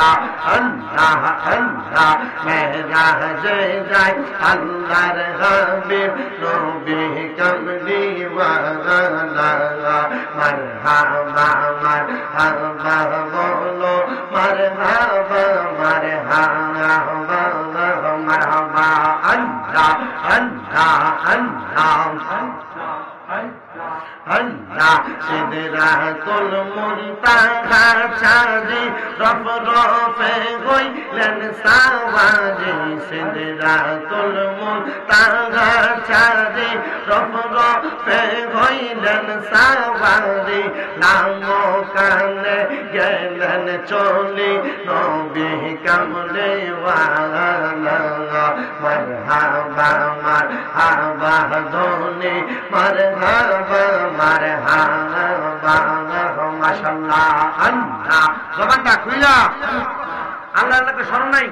আল্লাহ আল্লাহ আল্লাহ মেরাজে যায় আল্লাহর হাবিব নবী কামলি ওয়ালা মারহাবা মারহাবা বলো মারহাবা মারহাবা মারহাবা আল্লাহ আল্লাহ আল্লাহ আল্লাহ সিদরাতুল মুনতাহা ছাড়ি রফ রফে হইলেন সাওয়ারি সিদরাতুল মুনতাহা ছাড়ি রফ রফে হইলেন সাওয়ারি লামো কানে গেলেন চলি নবী কামলে ওয়ালা মারহাবা মারহাবা ধনি মারহাবা মারহাবা মাশাআল্লাহ আল্লাহ জবানটা খুইলা আল্লাহ আল্লাহকে স্মরণ নাই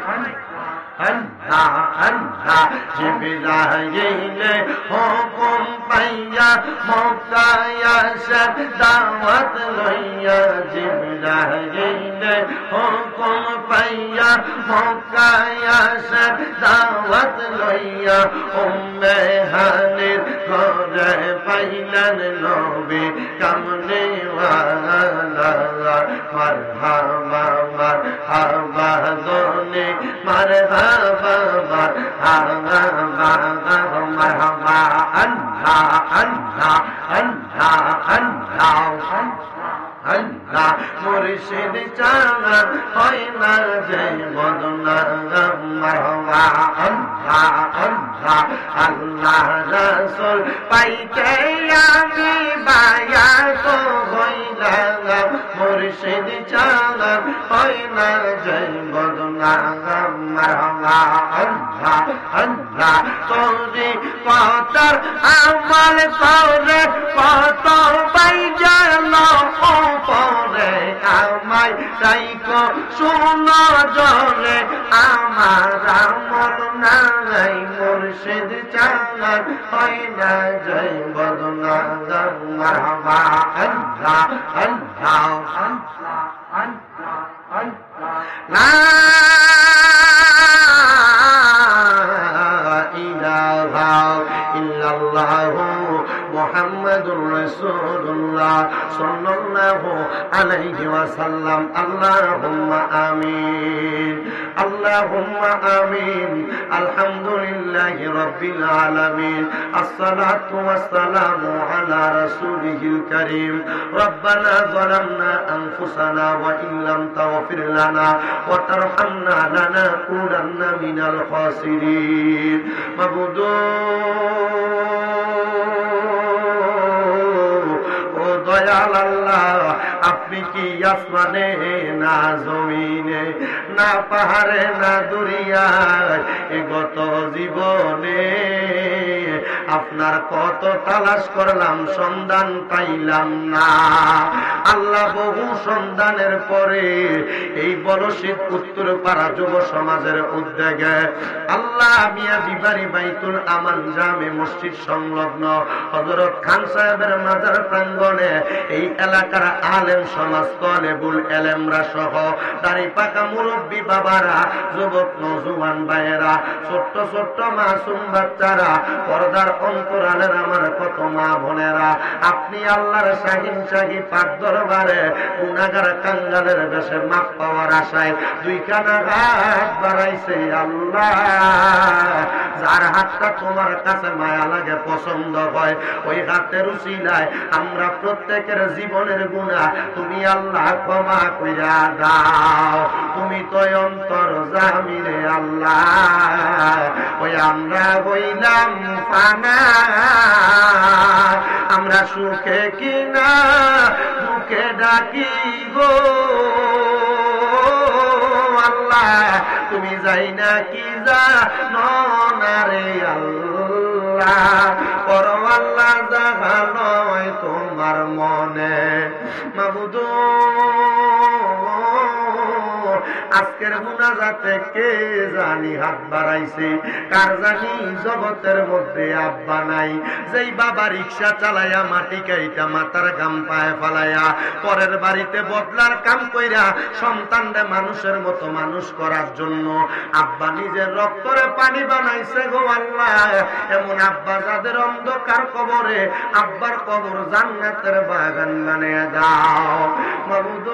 আল্লাহ আল্লাহ জিবরাইলে হুকুম পাইয়া মক্কায় আসে দাওয়াত লইয়া জিবরাইলে হুকুম পাইয়া মক্কায় আসে দাওয়াত লইয়া উম্মে হানির ঘরে পাইলেন নবী কামলি ওয়ালা মারহাবা মারহাবা দোনি মারহাবা মারহাবা মারহাবা আল্লাহ আল্লাহ আল্লাহ আল্লাহ আল্লাহ মুর্শিদ চাঁদ হয় না জয় বদনা মারহাবা আল্লাহ আল্লাহ আল্লাহ রাসূল পাইতে আমি বায়াত হইলাম মুর্শিদ চাঁদ হয় না জয় বদনা মারহাবা আল্লাহ আল্লাহ তোরি কতর আমল করে কত বাইজাল পরে আমায় তাইকো শুনো জলে আমার আমল নাই মুর্শিদ চাঁদ হয় না জয় বদনা মারহাবা আল্লাহ আল্লাহ আল্লাহ আল্লাহ আল্লাহ লা ইলাহা ইল্লাল্লাহু মুহাম্মাদুর রাসূলুল্লাহ সাল্লাল্লাহু আলাইহি ওয়াসাল্লাম আল্লাহুম্মা আমিন আল্লাহুম্মা আমিন আলহামদুলিল্লাহি রাব্বিল আলামিন আসসালাতু ওয়াসসালামু আলা রাসূলিহিল কারীম রব্বানা যালামনা আনফুসানা ওয়া ইন লাম তাগফির লানা ওয়া তারহামনা লানাকুনান্না মিনাল খাসিরিন মাবুদ ও দয়াল আল্লাহ আপনি কি আসমানে না জমিনে না পাহাড়ে না দুনিয়ায় গত জীবনে আপনার কত তালাশ করলাম সন্ধান পাইলাম না আল্লাহ বহু সন্ধানের পরে এই বলশীত উত্তর পাড়া যুব সমাজের উদ্যোগে আল্লাহ মিয়াজি বাড়ি বাইতুল আমান জামে মসজিদ সংলগ্ন হযরত খান সাহেবের মাজার প্রাঙ্গণে এই এলাকার আলেম সমাজ তলেবুল এলেমরা সহ দাড়ি পাকা মুরব্বী বাবারা যুবক নওজোয়ান ভাইয়েরা ছোট্ট ছোট্ট মাসুম বাচ্চারা পর্দার অন্তরালের আমার কত মা বোনেরা আপনি আল্লাহর শাহিন শাহী পাক দরবারে গুনাহগার কাঙ্গালের বেশে মাপ পাওয়ার আশায় দুইখানা হাত বাড়াইছে আল্লাহ যার হাতটা তোমার কাছে মায়া লাগে পছন্দ হয় ওই হাতের উসিলায় আমরা প্রত্যেকের জীবনের গুনাহ তুমি আল্লাহ ক্ষমা কইরা দাও তুমি তো অন্তর জামিরে আল্লাহ ওই আমরা হইলাম ফানা আমরা সুখে কিনা দুঃখে ডাকি গো আল্লাহ তুমি যাই না কি জানো না রে আল্লাহ পর আল্লাহ যাহা নয় তোমার মনে মাবুদ আজকের মুনাজাতে কে জানি হাত বাড়াইছে, কার জানি জগতের মধ্যে আব্বা নাই, যেই বাবা রিক্সা চালাইয়া মাটি কাইটা মাথার গাম পায়ে ফালাইয়া পরের বাড়িতে বদলার কাম কইরা সন্তানরে মানুষের মতো মানুষ করার জন্য আব্বা নিজের রক্তরে পানি বানাইছে গো আল্লাহ। এমন আব্বা যাদের অন্ধকার কবরে আব্বার কবর জান্নাতের বাগান বানিয়ে দাও মাবুদ।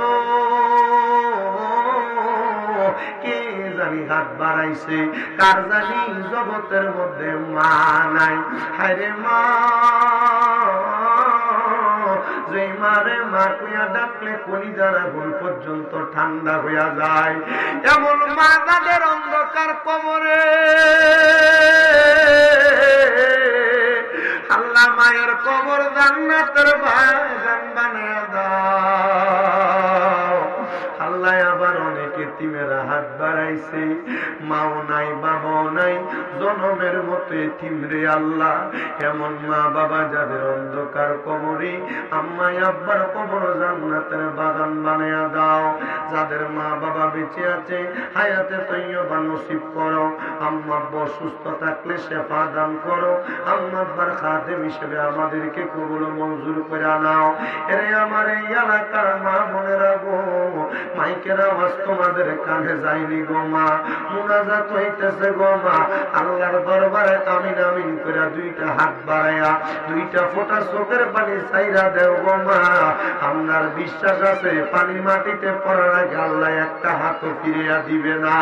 কে জানি হাত বাড়াইছে, কার জানি জগতের মধ্যে মা নাই। হায়রে মা, যে মারে মা কইয়া ডাকলে কলিজার আগুন পর্যন্ত ঠান্ডা হইয়া যায়, এমন মা তাদের অন্ধকার কবরে আল্লাহ মায়ের কবর জান্নাতের বাগান বানায়া দাও আল্লাহ। আবার অনেকে এতিমেরা হাত বাড়াইছে, মাও নাই বাবাও নাই, জনমের মতো এতিম রে আল্লাহ। এমন মা বাবা যাদের অন্ধকার কবরে আম্মাই আব্বার কবর জান্নাতের বাগান বানায়া দাও। যাদের মা বাবা বেঁচে আছে হায়াতে তৈয়বা নসিব করো, আম্মা আব্বা সুস্থ থাকলে শেফা দান করো, আম্মা আব্বার খাদেম হিসেবে আমাদেরকে কবুল মঞ্জুর করে নাও। এরে আমার এই এলাকার মা বোনেরা গো, মাইকের আওয়াজ তোমাদের কানে যায়নি গো মা, মুনাজাত হইতেছে গো মা, আল্লাহর দরবারে আমিন আমিন করে দুইটা হাত বাড়াইয়া দুইটা ফোঁটা চোখের পানি চাইরা দেও গো মা। আপনার বিশ্বাস আছে পানি মাটিতে পড়ার আগে আল্লাহ একটা হাতও ফিরিয়া দিবে না।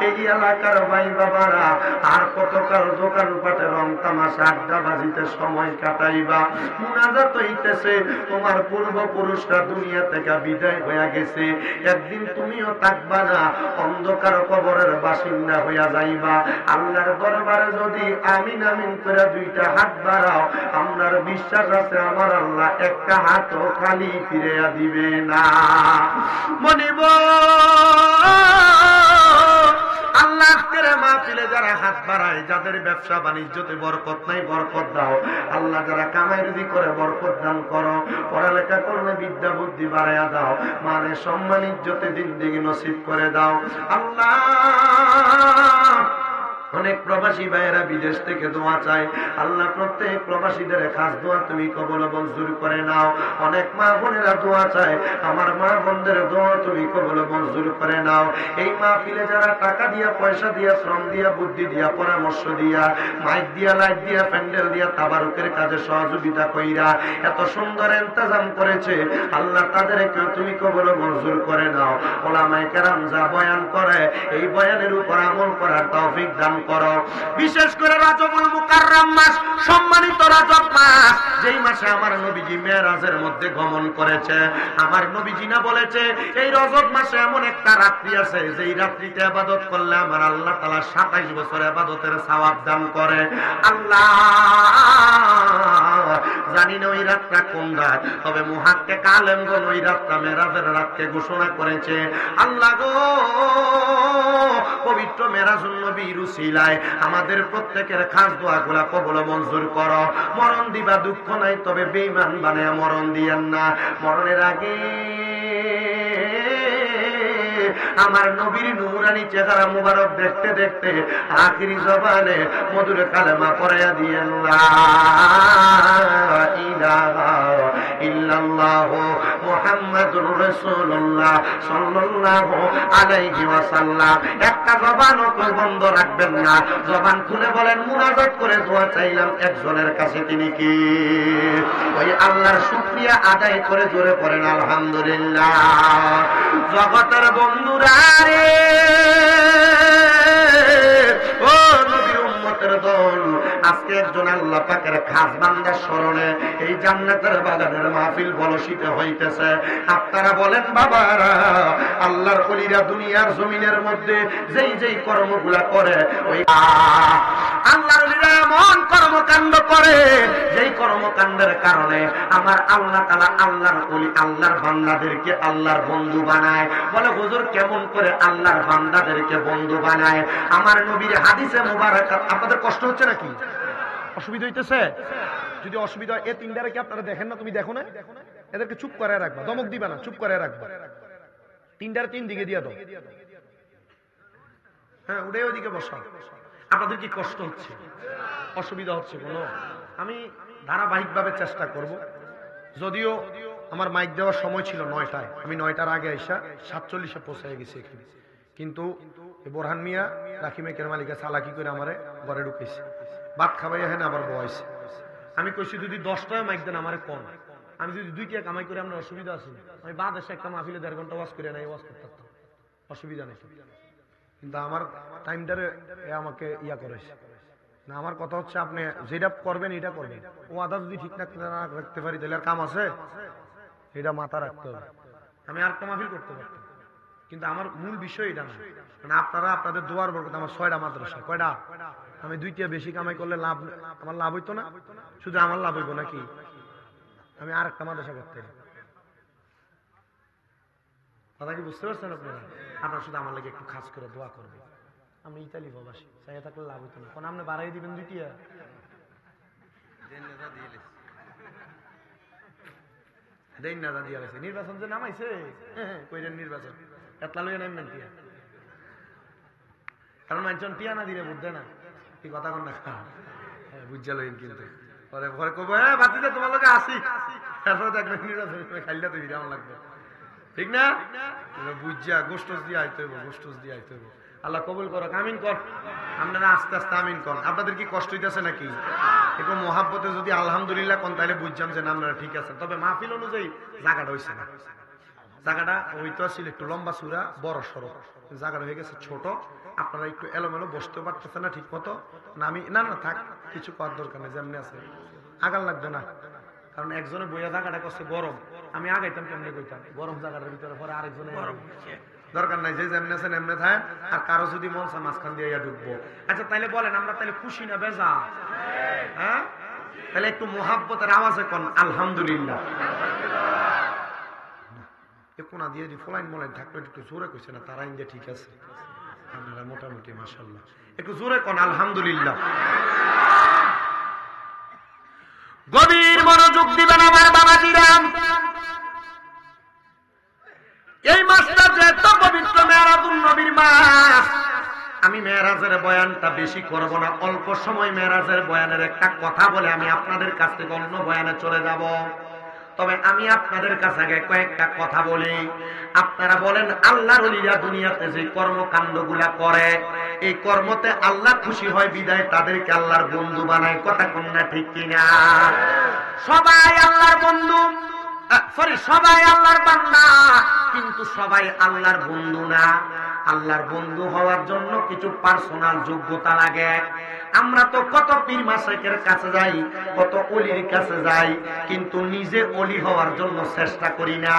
এই এলাকার ভাই বাবারা আর কতকাল দোকানপাটে রং তামাশা আড্ডা বাজিতে সময় কাটাইবা, মুনাজাত হইতেছে, তোমার পূর্বপুরুষরা দুনিয়া থেকে বিদায় হইয়া গেছে, একদিন তুমিও থাকবা না, অন্ধকার কবরের বাসিন্দা হইয়া যাইবা। আল্লাহর দরবারে যদি আমিন আমিন করে দুইটা হাত বাড়াও, আপনার বিশ্বাস আছে আমার আল্লাহ একটা হাতও খালি ফিরিয়া দিবে না। মনিব আল্লাহ করে মাহফিলে যারা হাত বাড়ায়, যাদের ব্যবসা বাণিজ্যতে বরকত নাই বরকত দাও আল্লাহ, যারা কামাই রুজি করে বরকত দান করো, পড়ালেখা করলে বিদ্যা বুদ্ধি বাড়াইয়া দাও, মানে সম্মান ইজ্জতে জিন্দেগি নসিব করে দাও আল্লাহ। অনেক প্রবাসী ভাইয়েরা বিদেশ থেকে দোয়া চায় আল্লাহ, প্রত্যেক প্রবাসীদের খাস দোয়া তুমি কবুল মঞ্জুর করে নাও। অনেক মা বোনেরা দোয়া চায়, আমার মা বোনদের দোয়া তুমি কবুল মঞ্জুর করে নাও। এই মাহফিলে যারা টাকা দিয়া পয়সা দিয়া শ্রম দিয়া বুদ্ধি দিয়া পরামর্শ দিয়া মাইক দিয়া লাইট দিয়া প্যান্ডেল দিয়া তাবারুকের কাজে সহযোগিতা কইরা এত সুন্দর ইন্তজাম করেছে আল্লাহ, তাদেরকেও তুমি কবুল মঞ্জুর করে নাও। ওলামায়ে কেরাম যা বয়ান করে এই বয়ানের উপর আমল করার তৌফিক দান করো। বিশেষ করে রজবুল মুকাররম মাস, সম্মানিত রজব মাস, যেই মাসে আমার নবীজি মেরাজের মধ্যে গমন করেছে। আমার নবীজি না বলেছে এই রজব মাসে এমন একটা রাত্রি আছে যেই রাত্রিতে ইবাদত করলে আমার আল্লাহ তাআলা 27 বছর ইবাদতের সওয়াব দান করে। আল্লাহ জানি না ওই রাতটা কোন রাত, তবে মুহাক্কিক আলেমগণ ওই রাতটা মেরাজের রাতকে ঘোষণা করেছে। আল্লাহ গো, পবিত্র মেরাজুন নবীর উসিলায় আমাদের প্রত্যেকের খাস দোয়াগুলা কবুল মঞ্জুর করো। মরণ দিবা দুঃখ নাই, তবে বেঈমান বানায়া মরণ দিয়েন না। মরণের আগে আমার নবীর নূরানি চেহারা মুবারক দেখতে দেখতে আখিরি জবানে মধুর কালেমা পড়াইয়া দিয়েন, লা ইলাহা ইল্লাল্লাহু মুহাম্মাদুর রাসূলুল্লাহ সাল্লাল্লাহু আলাইহি ওয়াসাল্লাম। একটা জবানও বন্ধ রাখবেন না, জবান খুলে বলেন মুনাজাত করে দোয়া চাইলাম একজনের কাছে, তিনি কি? ওই আল্লাহর শুকরিয়া আদায় করে জোরে পড়েন আলহামদুলিল্লাহ। জগতের বন্ধুরা রে, ও নবী উম্মতের দল, আজকে একজন আল্লাহ পাকের খাস বান্দার স্মরণে এই জান্নাতের বাগানের মাহফিল বলসিতে হইতেছে। আপনারা বলেন বাবারা, আল্লাহর ওলিরা দুনিয়ার জমিনের মধ্যে যেই যেই কর্মগুলা করে, ওই আল্লাহর ওলিরা এমন কর্মকাণ্ড করে যেই কর্মকাণ্ডের কারণে আমার আল্লাহ তাআলা আল্লাহর ওলি আল্লাহর বান্দাদেরকে আল্লাহর বন্ধু বানায়। বলে হুজুর কেমন করে আল্লাহর বান্দাদেরকে বন্ধু বানায়? আমার নবীর হাদিসে মুবারক। আপনাদের কষ্ট হচ্ছে নাকি? অসুবিধা হইতেছে? যদি অসুবিধা হয়, এ তিনটারে কি আপনারা দেখেন না? তুমি দেখো না? এদেরকে চুপ করে রাখবা, দমক দিবা না, চুপ করে রাখবা। তিনটার তিন দিকে দিয়ে দাও, হ্যাঁ ওটাই ওইদিকে বসা। আপনাদের কি কষ্ট হচ্ছে, অসুবিধা হচ্ছে কোনো? আমি ধারাবাহিকভাবে চেষ্টা করব। যদিও আমার মাইক দেওয়ার সময় ছিল 9টায়, আমি 9টার আগে আইসা 47-এ পৌঁছে গেছি এখানে, কিন্তু বোরহান মিয়া রাখি মেকের মালিকা চালাকি করে আমারে ঘরে ঢুকেছে, ভাত খাবাই এখানে আবার বয়স। আমি কইছি যদি 10টায় মাইক দেন আমারে কম, আমি যদি 2টা কামাই করে আমরা অসুবিধা আছে, আমি বাদ এসে একটা মাহফিলে 1.5 ঘন্টা ওয়াজ করে নাই, ওয়াজ করতে পারতাম, অসুবিধা নেই। কিন্তু আমার টাইমটারে আমাকে ইয়া করেছে না। আমার কথা হচ্ছে আপনি যেটা করবেন এটা করবেন, ও আদা যদি ঠিক রাখতে পারি তাহলে আর কাম আছে, এটা মাথা রাখতে হবে। আমি আর একটা মাহফিল করতে পারতাম, কিন্তু আমার মূল বিষয় এটা না। মানে আপনারা আপনাদের দোয়ার বরকত, আমার 6টা মাদ্রাসা, কয়টা? আমি 2টা বেশি কামাই করলে লাভ, আমার লাভ হইতো না? শুধু আমার লাভ হইব নাকি? আমি আর একটা মাদ্রাসা করতে, কথা কি বুঝতে পারছেন আপনারা? আপনারা শুধু আমার লাগে একটু খাস করে দোয়া করবেন। আমি ইতালি প্রবাসী, চাইয়া থাকলে লাভ হইতো না, কোন আপনি বাড়াই দিবেন 2টা, দেন না দিয়ে গেছে। নির্বাচন যে নামাইছে, কইলেন নির্বাচন এতলা লইয়া নামবেন টিয়া, কারণ মানুষজন টিয়া না দিলে বুঝবে না, কি কথা কন না, বুঝা লইন। কিন্তু পরে পরে কব হ্যাঁ বাতিতে তোমার লোকে আসি, তারপরে দেখবেন নির্বাচন খাইলে তো বিরাম লাগবে, ঠিক না? বুঝা গোষ্ঠস দিয়ে আইতে হইব, গোষ্ঠস দিয়ে আইতে হইব। আল্লাহ কবুল করো, আমিন কর। আপনারা আস্তে আস্তে আমিন কর। আপনাদের কি কষ্ট হইতেছে নাকি? একটু মহাব্বতে যদি আলহামদুলিল্লাহ কোন তাইলে বুঝলাম যে আপনারা ঠিক আছে। তবে মাহফিল অনুযায়ী জায়গাটা হয়েছে না, জায়গাটা হইতো ছিল একটু লম্বা চূড়া বড় সড়ক, জায়গাটা হয়ে গেছে ছোট। আপনারা একটু এলোমেলো বসতে পারতেছে না ঠিক মতো না। আমি না না থাক, কিছু করার দরকার নেই, যেমনি আছে আগাল লাগবে না। কারণ একজনে বইয়া জায়গাটা করছে গরম, আমি আগাইতাম কেমনি কইতাম গরম জায়গাটার ভিতরে, পরে আরেকজনে দরকার নাই, যে যেমনি আছে এমনি থাকে। আর কারো যদি মন চায় মাঝখান দিয়ে ঢুকবো। আচ্ছা তাইলে বলেন আমরা তাইলে খুশি না বেজা? হ্যাঁ তাহলে একটু মোহাব্বতের আওয়াজে কোন আলহামদুলিল্লাহ। কোনা দিয়ে যদি ফলাইন মলাইন থাকলে একটু জোরে কইছে না, তারা ইন্দিয়া ঠিক আছে, আপনারা মোটামুটি মাশাআল্লাহ একটু জোরে কোন আলহামদুলিল্লাহ। গভীর মনোযোগ দিবেন আমার বাবাজিরা। এই মাসটা যে এত পবিত্র মেরাজুন নবীর মাস, আমি মেরাজের বয়ানটা বেশি করব না, অল্প সময় মেরাজের বয়ানের একটা কথা বলে আমি আপনাদের কাছ থেকে অন্য বয়ানে চলে যাব। তবে আমি আপনাদের কাছে আগে কয়েকটা কথা বলি। আপনারা বলেন আল্লাহর ওলিরা দুনিয়াতে যে কর্মকাণ্ডগুলা করে, এই কর্মতে আল্লাহ খুশি হয় বিদায় তাদেরকে আল্লাহর বন্ধু বানায়, কথা কোন না ঠিক কিনা? সবাই আল্লাহর বন্ধু, সবাই আল্লাহর বান্দা, কিন্তু সবাই আল্লাহর বন্ধু না। আল্লাহর বন্ধু হওয়ার জন্য কিছু পার্সোনাল যোগ্যতা লাগে। আমরা তো কত পীর মাশায়েখের কাছে যাই, কত ওলির কাছে যাই, কিন্তু নিজে ওলি হওয়ার জন্য চেষ্টা করি না।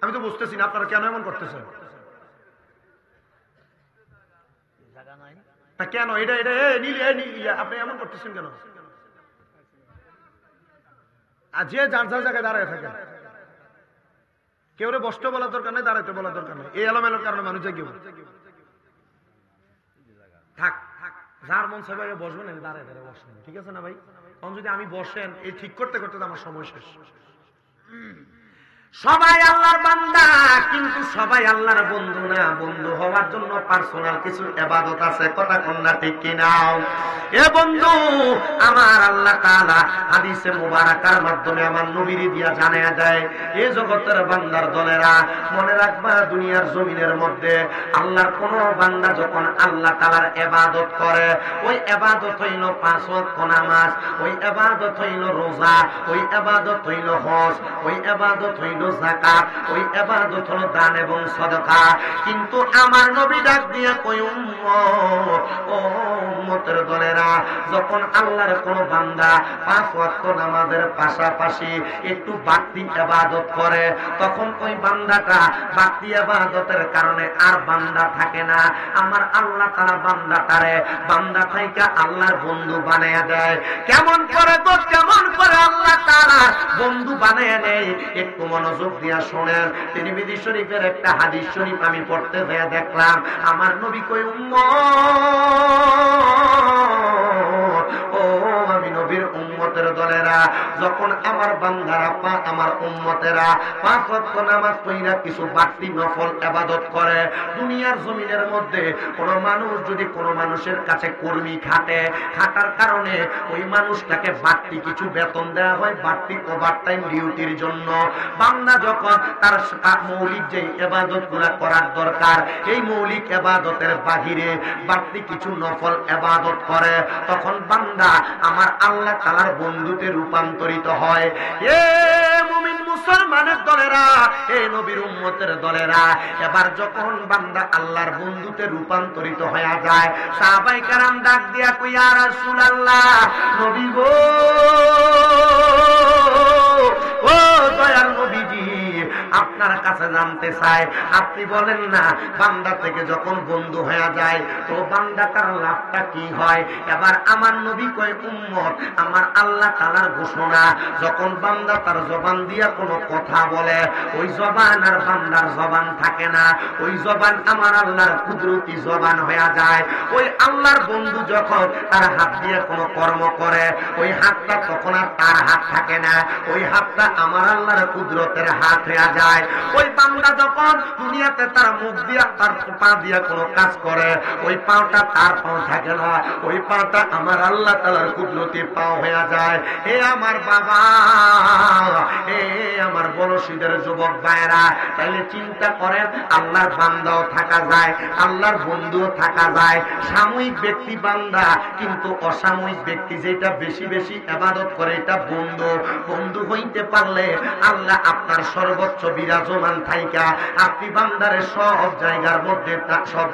আমি তো বুঝতেছি না আপনারা কেন এমন করতেছেন, কেন এটা এটা আপনি এমন করতেছেন কেন? আর যে যার যার জায়গায় দাঁড়ায় থাকেন, কেউ বসতে বলার দরকার নেই, দাঁড়াইতে বলার দরকার নেই। এই এলোমেলোর কারণে মানুষ কেউ থাক, যার মন সবাই বসবেন, আমি দাঁড়ায় দাঁড়ায় বসবেন, ঠিক আছে না ভাই? তখন যদি আমি বসেন, এই ঠিক করতে করতে আমার সময় শেষ। সবাই আল্লাহর বান্দা, কিন্তু সবাই আল্লাহর বন্ধু না। বন্ধু হওয়ার জন্য পার্সোনাল কিছু ইবাদত আছে, কথা কোন না ঠিক কিনা? এ বন্ধু আমার আল্লাহ তাআলা হাদিসে মুবারাকার মাধ্যমে আমার নবীর দিয়া জানায়া দেয়, এই জগতের বান্দার দলেরা মনে রাখবা, দুনিয়ার জমিনের মধ্যে আল্লাহর কোন বান্দা যখন আল্লাহ তাআলার ইবাদত করে, ওই ইবাদত হইল 5 ওয়াক্ত নামাজ, ওই ইবাদত হইল রোজা, ওই ইবাদত হইল হজ, ওই ইবাদত হইল যাকাত, ওই ইবাদত হলো দান এবং সদকা। কিন্তু আমার নবী ডাক দিয়ে কই উম্মত, ও উম্মতের দলেরা, যখন আল্লাহর কোন বান্দা 5 ওয়াক্ত নামাজের পাশাপাশি একটু বাড়তি ইবাদত করে, তখন ওই বান্দাটা বাড়তি ইবাদতের কারণে আর বান্দা থাকে না। আমার আল্লাহ তাআলা বান্দাটারে বান্দা থেকে আল্লাহর বন্ধু বানায়া দেয়। কেমন করে গো, কেমন করে আল্লাহ তাআলা বন্ধু বানায়া নেয়, একটু মনোযোগ দিয়া শোনেন। তিরমিজি শরীফের একটা হাদিস শরীফ আমি পড়তে যেয়ে দেখলাম, আমার নবী কই উম্মত, ও আমি নবীর উম্মত উম্মতের দলেরা, যখন আমার বান্দারা আমার উম্মতেরা 5 ওয়াক্ত নামাজ পড়া কিছু বাড়তি নফল ইবাদত করে, দুনিয়ার জমিনের মধ্যে কোন মানুষ যদি কোন মানুষের কাছে কর্মী খাটার কারণে ওই মানুষটাকে বাড়তি কিছু বেতন দেওয়া হয়, বাড়তি ওভারটাইম ডিউটির জন্য। বান্দা যখন তার মৌলিক যে ইবাদতগুলো করার দরকার, এই মৌলিক ইবাদতের বাহিরে বাড়তি কিছু নফল ইবাদত করে, তখন বান্দা আমার আল্লাহ তাআলার বন্ধুতে রূপান্তরিত হয়। এ মুমিন মুসলমানের দলেরা, এই নবীর উম্মতের দলেরা, এবার যখন বান্দা আল্লাহর বন্ধুতে রূপান্তরিত হয়ে যায়, সাহাবায়ে কেরাম ডাক দিয়া কই, ইয়া রাসূলুল্লাহ, নবী গো, ও দয়ার নবীজি, আপনার কাছে জানতে চাই, আপনি বলেন না বান্দা থেকে যখন বন্ধু হয়ে যায় তো বান্দাটার লাভটা কি হয়? এবার আমার নবী কয়, উম্মত, আমার আল্লাহ তাআলার ঘোষণা, যখন বান্দা তার জবান দিয়া কোনো কথা বলে, ওই জবান আর বান্দার জবান থাকে না, ওই জবান আমার আল্লাহর কুদরতি জবান হয়ে যায়। ওই আল্লাহর বন্ধু যখন তার হাত দিয়ে কোনো কর্ম করে, ওই হাতটা তখন আর তার হাত থাকে না, ওই হাতটা আমার আল্লাহর কুদরতের হাত হয়ে যায়। ওই বান্দা যখন দুনিয়াতে তার মুখ দিয়া তার পা দিয়া কোনো কাজ করে, ওই পাটা তার পাও থাকে না, ওই পাটা আমার আল্লাহ তাআলার কুদরতি পাও হয়ে যায়। হে আমার বাবা, হে আমার বলশীদের যুবক ভাইরা, তাইলে চিন্তা করেন, আল্লাহর বান্দাও থাকা যায়, আল্লাহর বন্ধুও থাকা যায়। সাময়িক ব্যক্তি বান্দা, কিন্তু অসাময়িক ব্যক্তি যেটা বেশি বেশি ইবাদত করে, এটা বন্ধু হইতে পারলে আল্লাহ আপনার সর্বোচ্চ বিরাজমান থাইকা আপনি বান্দারে সব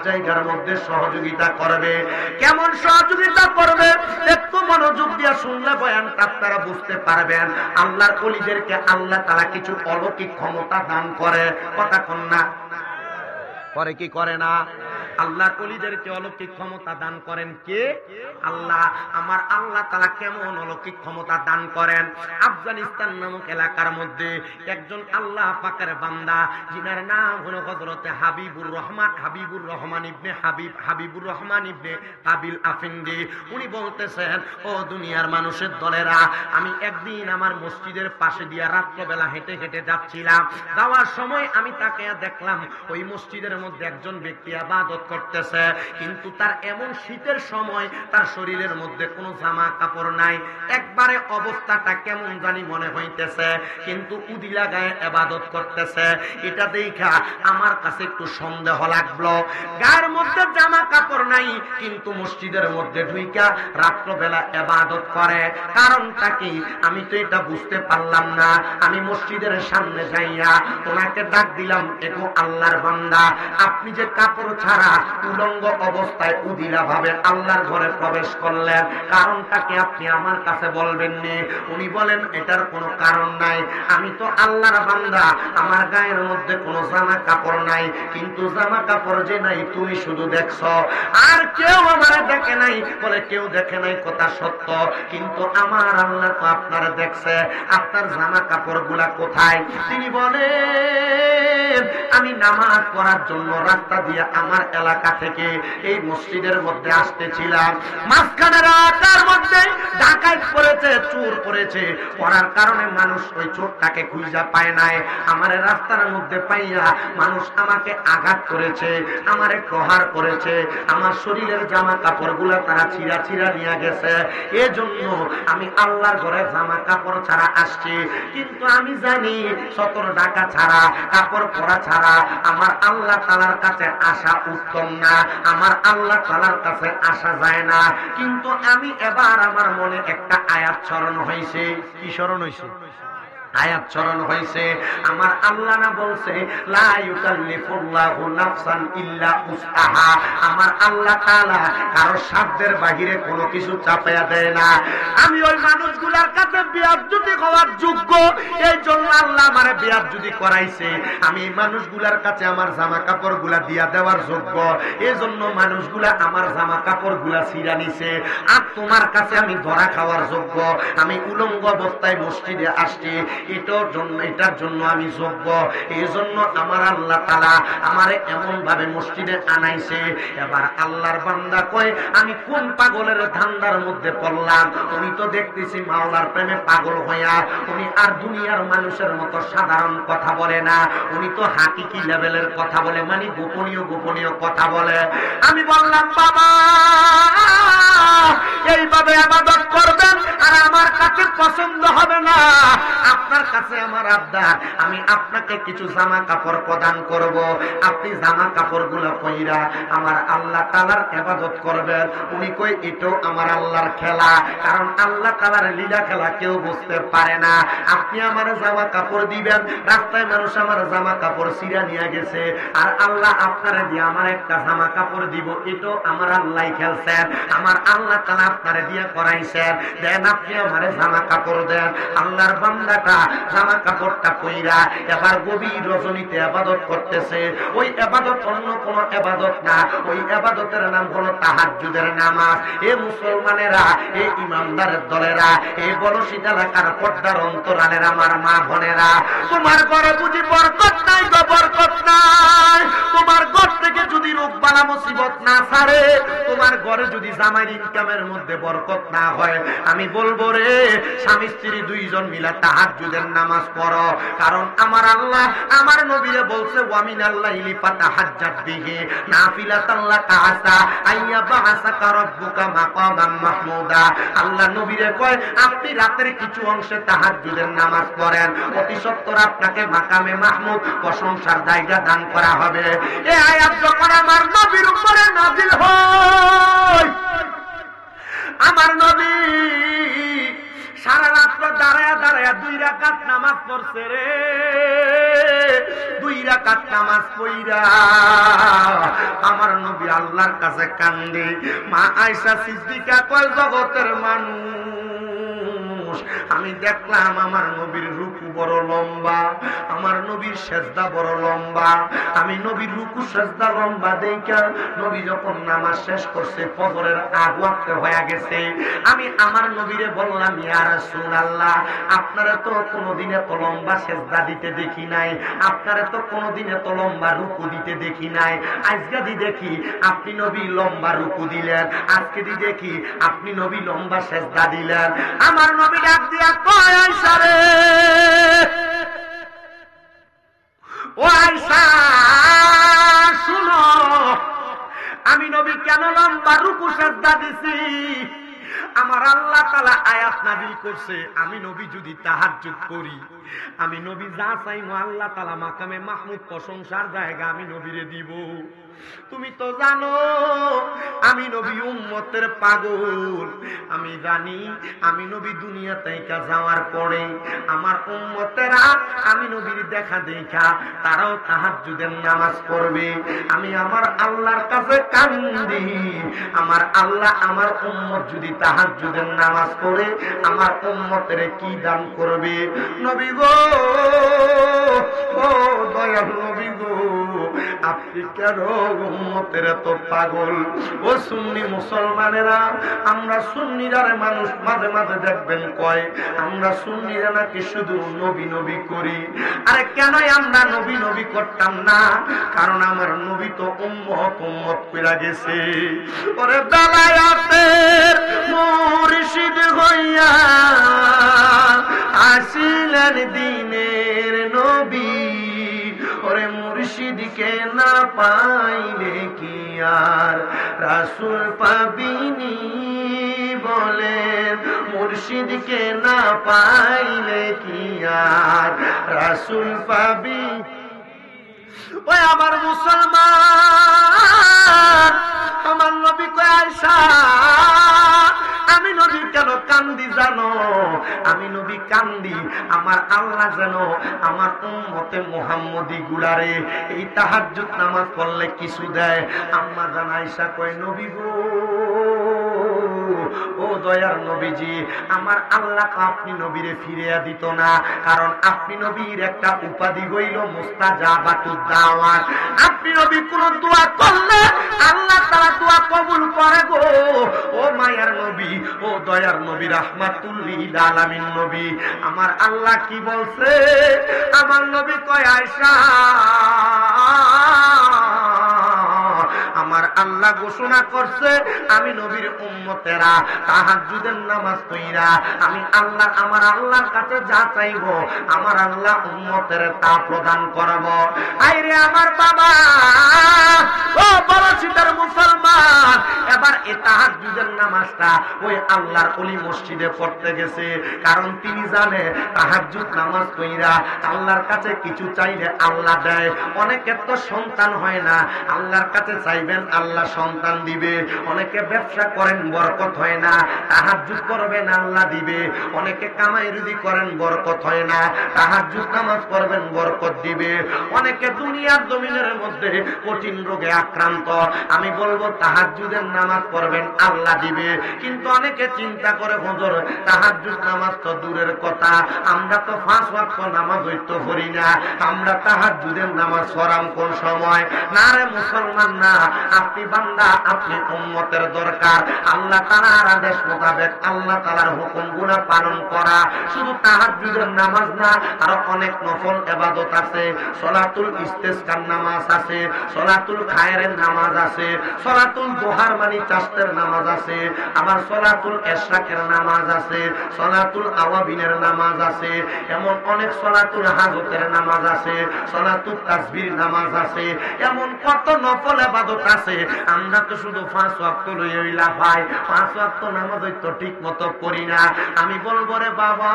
জায়গার মধ্যে সহযোগিতা করবে। কেমন সহযোগিতা করবে? একটু মনোযোগ দিয়ে শুনলে বয়ানটা আপনারা বুঝতে পারবেন। আল্লাহর ওলিদেরকে আল্লাহ তাআলা কিছু অলৌকিক ক্ষমতা দান করে, কথা কন না, করে কি করে না? আল্লাহর ওলিদেরকে অলৌকিক ক্ষমতা দান করেন কে? আল্লাহ। আমার আল্লাহ তাআলা কেমন অলৌকিক ক্ষমতা দান করেন? আফগানিস্তান নামক এলাকার মধ্যে একজন আল্লাহ পাকের বান্দা, যিনার নাম হলো হযরতে হাবিবুর রহমান ইবনে কাবিল আফিন্দি, উনি বলতেছেন, ও দুনিয়ার মানুষের দলেরা, আমি একদিন আমার মসজিদের পাশে দিয়া রাত্রবেলা হেঁটে হেঁটে যাচ্ছিলাম, যাওয়ার সময় আমি তাকে দেখলাম ওই মসজিদের মধ্যে একজন ব্যক্তি ইবাদত করতেছে, কিন্তু তার এমন শীতের সময় তার শরীরের মধ্যে কোনো জামা কাপড় নাই, একবারে অবস্থাটা কেমন জানি মনে হইতেছে, কিন্তু উদি লাগায় ইবাদত করতেছে। এটা দেখা আমার কাছে একটু সন্দেহ লাগলো। গায়ের মধ্যে জামা কাপড় নাই, কিন্তু মসজিদের মধ্যে ঢুইকা রাত্রবেলা ইবাদত করে, কারণটা কি? আমি তো এটা বুঝতে পারলাম না। আমি মসজিদের সামনে যাইয়া ওনাকে ডাক দিলাম, এগো আল্লাহর বান্দা, আপনি যে কাপড় ছাড়া উলঙ্গ অবস্থায় উদিলা ভাবে আল্লাহর ঘরে প্রবেশ করলেন, কারণটা কি আপনি আমার কাছে বলবেননি? উনি বলেন, এটার কোনো কারণ নাই, আমি তো আল্লাহর বান্দা, আমার গায়ের মধ্যে কোনো জামা কাপড় নাই, কিন্তু জামা কাপড় যে নাই তুমি শুধু দেখছো, আর কেউ আমার দেখে নাই। বলে, কেউ দেখে নাই, কথা সত্য, কিন্তু আমার আল্লাহ তো আপনার দেখছে, আপনার জামা কাপড় গুলা কোথায়? তিনি বলেন, আমি নামাজ পড়ার জন্য রাস্তা দিয়ে আমার এলাকা থেকে এই মসজিদের মধ্যে আসতেছিলাম, মাঝখানে রাস্তার মধ্যে ডাকাত পড়েছে, চোর পড়েছে, পড়ার কারণে মানুষ ওই চোরটাকে খুঁজে পায় নাই, আমার রাস্তার মধ্যে পাইয়া মানুষ আমাকে আঘাত করেছে, আমারে প্রহার করেছে, আমার শরীরের জামা কাপড় গুলা তারা ছিঁড়া ছিঁড়া নিয়ে গেছে, এজন্য আমি আল্লাহর ঘরে জামা কাপড় ছাড়া আসছি। কিন্তু আমি জানি সতর ঢাকা ছাড়া, কাপড় পরা ছাড়া আমার আল্লাহ তাআলার কাছে আসা উত্তম না, আমার আল্লাহ তাআলার কাছে আসা যায় না। কিন্তু আমি এবার আমার মনে একটা আয়াত স্মরণ হয়েছে। কি স্মরণ হয়েছে? আয়াত স্মরণ হয়েছে, আমার আল্লাহ না বলছে, লা ইউকাল্লিফুল্লাহু নাফসান ইল্লা উসআহা, আমার আল্লাহ তাআলা কারো সাধ্যের বাহিরে কোনো কিছু চাপায়া দেয় না। আমি ওই মানুষগুলার কাছে বিয়াজ্জুতি হওয়ার যোগ্য, এই জন্য আল্লাহ আমারে বিয়াজ্জুতি করাইছে। আমি এই মানুষগুলার কাছে আমার জামা কাপড় গুলা দিয়া দেওয়ার যোগ্য, এই জন্য মানুষগুলা আমার জামা কাপড় গুলা ছিঁড়া নিছে। আর তোমার কাছে আমি ধরা খাওয়ার যোগ্য, আমি উলঙ্গ অবস্থায় মসজিদে আসছি, এটার জন্য আমি যোগ্য। এই জন্য আমার আল্লাহ তাআলা আমারে এমন ভাবে মসজিদে আনাইছে। এবার আল্লাহর বান্দা কয় আমি কোন পাগলের ধান্দার মধ্যে পড়লাম? উনি তো দেখতেছি মাওলার প্রেমে পাগল হইয়া উনি আর দুনিয়ার মানুষের মতো সাধারণ কথা বলে না, উনি তো হাকিকি লেভেলের কথা বলে, মানে গোপনীয় গোপনীয় কথা বলে। আমি বললাম বাবা এইভাবে ইবাদত করবেন আর আমার কাছে পছন্দ হবে না। আপনার কাছে আমার আবদার, আমি আপনাকে কিছু জামা কাপড় প্রদান করব, আপনি জামা কাপড়গুলো পইরা আমার আল্লাহ তাআলার ইবাদত করবেন। উনি কই এটাও আমার আল্লাহর খেলা, কারণ আল্লাহ তাআলার লীলা খেলা কেউ বুঝতে পারে না। আপনি আমার জামা কাপড় দিবেন, রাস্তায় মানুষ আমার জামা কাপড় ছিঁড়া নিয়ে গেছে, আর আল্লাহ আপনারে দিয়ে আমার একটা জামা কাপড় দিব, এটাও আমার আল্লাহ খেলছেন, আমার আল্লাহ তাআলা আপনারে দিয়ে করাইছেন। দেন আপনি আমারে জামা কাপড় দেন। আল্লাহর বান্দাটা জামা কাপড়টা পইরা এবার গভীর রজনীতে ইবাদত করতেছে। ওই ইবাদত অন্য কোন ইবাদত না, ওই ইবাদতের নাম হলো তাহাজ্জুদের নামাজ। এ মুসলমানেরা, এ ইমানদারের দলেরা, এই বলশীত এলাকার পর্দার অন্তরালের আমার মা বোনেরা, তোমার ঘরে বুঝি বরকত নাই গো, বরকত নাই। তোমার ঘর থেকে যদি রোগ বালা মুসিবত না ছাড়ে, তোমার ঘরে যদি জামাই ইনকামের মধ্যে বরকত না হয়, আমি বলবো রে স্বামী স্ত্রী দুইজন মিলা তাহাজ্জুদের নামাজ পড়ো। কারণ আমার আল্লাহ আমার নবীরে বলছে ওয়ামিনাল্লাইলি ফাতাহাজ্জাত বিহি নাফিলাতান লাকা আসা আইয়া বাআসাকা রাব্বুকা মাকামান মাহমুদা। আল্লাহ নবীরে কয় আপনি রাতের কিছু অংশে তাহাজ্জুদের নামাজ পড়েন, অতি সত্বর আপনাকে মাকামে মাহমুদ প্রশংসার জায়গা দান করা হবে। এই আয়াত যখন আমার নবীর উপরে নাযিল হয়, আমার নবী সারা রাত্র দাঁড়ায়া দাঁড়ায়া 2 রাকাত নামাজ পড়ছে রে। 2 রাকাত নামাজ পড়া আমার নবী আল্লাহর কাছে কান্দে। মা আয়েশা সিদ্দিকা কয় জগতের মানুষ, আমি দেখলাম আমার নবীর রুকু বড় লম্বা, আমার নবীর সেজদা বড় লম্বা। আমি নবীর রুকু সেজদা লম্বা দেখা নবী যখন নামাজ শেষ করছে, ফজরের আগ ওয়াক্ত হয়ে গেছে, আমি আমার নবীরে বললাম ইয়া রাসূলুল্লাহ, আপনারা তো কোনোদিন এত লম্বা সেজদা দিতে দেখি নাই, আপনারা তো কোনোদিন এত লম্বা রুকু দিতে দেখি নাই। আজকে দি দেখি আপনি নবী লম্বা রুকু দিলেন, আজকে দি দেখি আপনি নবী লম্বা সেজদা দিলেন। আমার নবী ডাক দিয়া কয় আয়েশা রে, ও আয়েশা শুনো, আমি নবী কেন লম্বা রুকু সেজদা দিছি? আমার আল্লাহ তাআলা আয়াত নাযিল করছে, আমি নবী যদি তাহাজ্জুদ করি, আমি নবী যা চাইবো আল্লাহ তাআলা মাকামে মাহমুদ প্রশংসার জায়গা আমি নবীরে দিব। তুমি তো জানো আমি নবী উম্মতের পাগল, আমি জানি আমি নবী দুনিয়া থেকে যাওয়ার পরে আমার উম্মতেরা আমি নবীর দেখা দেখা তারাও তাহাজ্জুদের নামাজ পড়বে। আমি আমার আল্লাহর কাছে কান্দি, আমার আল্লাহ আমার উম্মত যদি তাহাজ্জুদের নামাজ পড়ে আমার উম্মতের কি দান করবে। নবী গো, ও দয়াল নবী গো, আপনি কেন উম্মতের এত পাগল? ও সুন্নি মুসলমানেরা, আমরা সুন্নিরার মানুষ মাঝে মাঝে দেখবেন কয় আমরা সুন্নিরা নাকি শুধু নবী নবী করি। আরে কেন আমরা নবী নবী করতাম না? কারণ আমার নবী তো উম্মত উম্মত কইরা গেছে। ওরে বেলায়েতের মুর্শিদ হইয়া আসিলেন দিনের নবী, ওরে মুর্শিদকে না পাইলে কি আর রাসূল পাবিনি? বলেন মুর্শিদকে না পাইলে কি আর রাসূল পাবি? ওই আমার মুসলমান, আমার নবী কয় আয়েশা আমি নবী কেন কান্দি জানো? আমি নবী কান্দি আমার আল্লাহ যেন আমার উম্মতে মুহাম্মদী গুলারে এই তাহাজ্জুদ নামাজ পড়লে কিছু দেয়। আম্মা জান আয়েশা কয় নবী গো, ও দয়ার নবীজি, আমার আল্লাহ আপনি নবীরে ফিরিয়ে দিত না, কারণ আপনি নবীর একটা উপাধি হইল মুস্তাজাবাতুদ দাওয়াত। আপনি নবী কোন দোয়া করলে আল্লাহ তাআলা দোয়া কবুল করে গো। ও মায়ার নবী, ও দয়ার নবী, রাহমাতুল লিল আলামিন নবী, আমার আল্লাহ কি বলছে? আমার নবী কয় আয়েশা, আমার আল্লাহ ঘোষণা করছে আমি নবীর উম্মতেরা তাহাজ্জুদের নামাজ পড়া আমি আল্লাহ আমার আল্লাহর কাছে যা চাইবো আমার আল্লাহ উম্মতের তা প্রদান করব। আইরে আমার বাবা, ও বড় ছিটার মুসলমান, এবার এই তাহাজ্জুদের নামাজটা ওই আল্লাহর ওলি মসজিদে পড়তে গেছে, কারণ তিনি জানে তাহাজ্জুদ নামাজ পড়া আল্লাহর কাছে কিছু চাইলে আল্লাহ দেয়। অনেকের তো সন্তান হয় না, আল্লাহর কাছে চাইবেন আল্লাহ সন্তান দিবে। অনেকে ব্যবসা করেন বরকত হয় না, তাহাজ্জুদ করবেন আল্লাহ দিবে। অনেকে কামাই রুজি করেন বরকত হয় না, তাহাজ্জুদ নামাজ পড়বেন বরকত দিবে। অনেকে দুনিয়ার জমিনের মধ্যে কঠিন রোগে আক্রান্ত, আমি বলবো তাহাজ্জুদের নামাজ পড়বেন আল্লাহ দিবে। কিন্তু অনেকে চিন্তা করে হুজুর তাহাজ্জুদ নামাজ তো দূরের কথা, আমরা তো 5 ওয়াক্ত নামাজ হইতো পড়ি না, আমরা তাহাজ্জুদের নামাজ পড়াম কোন সময়? না রে মুসলমান, না, আপনি বান্দা, আপনি উম্মতের দরকার আল্লাহ তাআলার আদেশ মোতাবেক আল্লাহ তাআলার হুকুমগুলো পালন করা। শুধু তাহাজ্জুদের নামাজ না, আরো অনেক নফল ইবাদত আছে। সালাতুল ইস্তিসকার নামাজ আছে, সালাতুল খায়রের নামাজ আছে, সালাতুল দুহার মানে চাষতের নামাজ আছে, আবার সালাতুল ইশরাকের নামাজ আছে, সালাতুল আওয়াবিনের নামাজ আছে, এমন অনেক সালাতুল হাজতের নামাজ আছে, সালাতুল তাসবির নামাজ আছে, এমন কত নফল ইবাদত আছে। আমরা তো শুধু 5 ওয়াক্ত লইলা ভাই, 5 ওয়াক্ত নামাজ তো ঠিক মতো পড়ি না। আমি বলবো রে বাবা,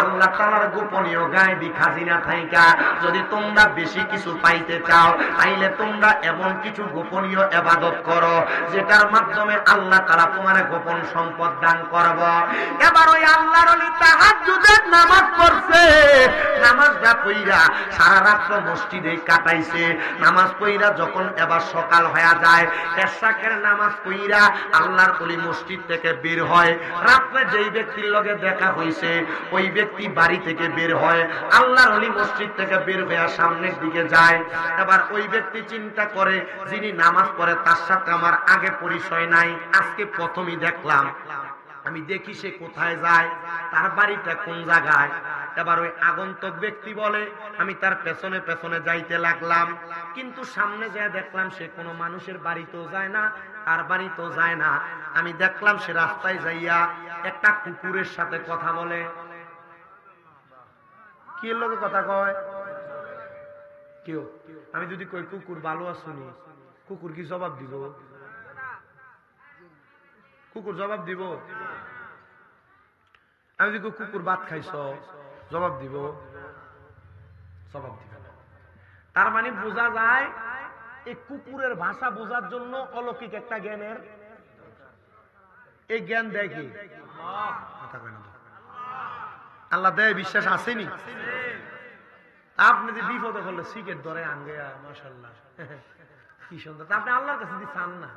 আল্লাহ তাআলার গোপনীয় গায়বী খাজিনা থাইকা যদি তোমরা বেশি কিছু পাইতে চাও, তাইলে তোমরা এমন কিছু গোপনীয় ইবাদত করো যেটার মাধ্যমে আল্লাহ তাআলা তোমার গোপন সম্পদ দান করব। এবার ওই আল্লাহর ওলি তাহাজ্জুদের নামাজ পড়ছে, নামাজটা পড়া সারা রাত মসজিদে কাটাইছে। নামাজ পড়া যখন এবার সকাল হয়ে যায়, ইশরাকের নামাজ পড়া আল্লাহর ওলি মসজিদ থেকে বের হয়। রাতে যেই ব্যক্তির লগে দেখা হইছে ওই ব্যক্তি বাড়ি থেকে বের হয়, আল্লাহর ওলি মসজিদ থেকে বের হয়ে সামনের দিকে যায়। এবার ওই ব্যক্তি চিন্তা করে যিনি নামাজ পড়ে তার সাথে আমার আগে পরিচয় নাই, আজকে প্রথমই দেখলাম, আমি দেখি সে কোথায় যায়, তার বাড়িটা কোন জায়গায়। এবার ওই আগন্তুক ব্যক্তি বলে আমি তার পেছনে পেছনে যাইতে লাগলাম, কিন্তু সামনে যেয়ে দেখলাম সে কোনো মানুষের বাড়িতেও যায় না, আর বাড়িতেও যায় না। আমি দেখলাম সে রাস্তায় যাইয়া একটা কুকুরের সাথে কথা বলে। কি লোকে কথা কয় কেউ? আমি যদি কই কুকুর ভালো আসুনি, কুকুর কি জবাব দিব? কুকুর জবাব দিব? আমি যদি কুকুর ভাত খাইছ, জবাব দিব? জবাব দিব না। তার মানে বোঝা যায় এই কুকুরের ভাষা বোঝার জন্য অলৌকিক একটা জ্ঞানের এই জ্ঞান দেয় কি? আল্লাহ দেয়, বিশ্বাস আসেনি? আপনি যে বিপদে করলে সিগারেট ধরে আনগে, মাশাআল্লাহ কি সুন্দর। আপনি আল্লাহর কাছে যদি চান না,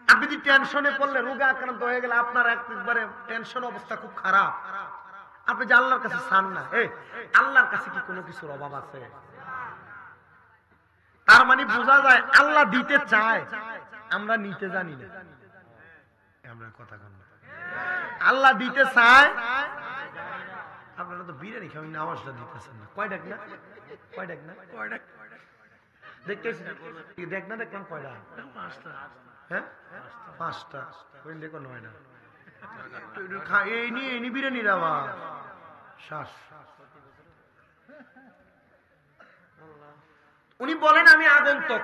আপনি যদি টেনশনে পড়লে রোগে আক্রান্ত হয়ে গেলে আপনার একবারে টেনশন অবস্থা খুব খারাপ, আপনি যে আল্লাহর কাছে চান না, আল্লাহর কাছে কি কোনো কিছুর অভাব আছে? তার মানে বোঝা যায় আল্লাহ দিতে চায়, আমরা নিতে জানি না। আমরা কথা কন না, আল্লাহ দিতে চায়। আপনারা তো বিরিয়ানি খাবেন না, আওয়াজটা দিতেছেন না। কয় ডাক না? কয় ডাক না? কয় ডাক দেখতেছি, দেখ না, দেখলাম কয়টা? 5টা। হ্যাঁ 5টা, দেখো 9টা। এই নিয়ে বিরিয়ানি রাবা শ্বাস। উনি বলেন আমি আগন্তুক,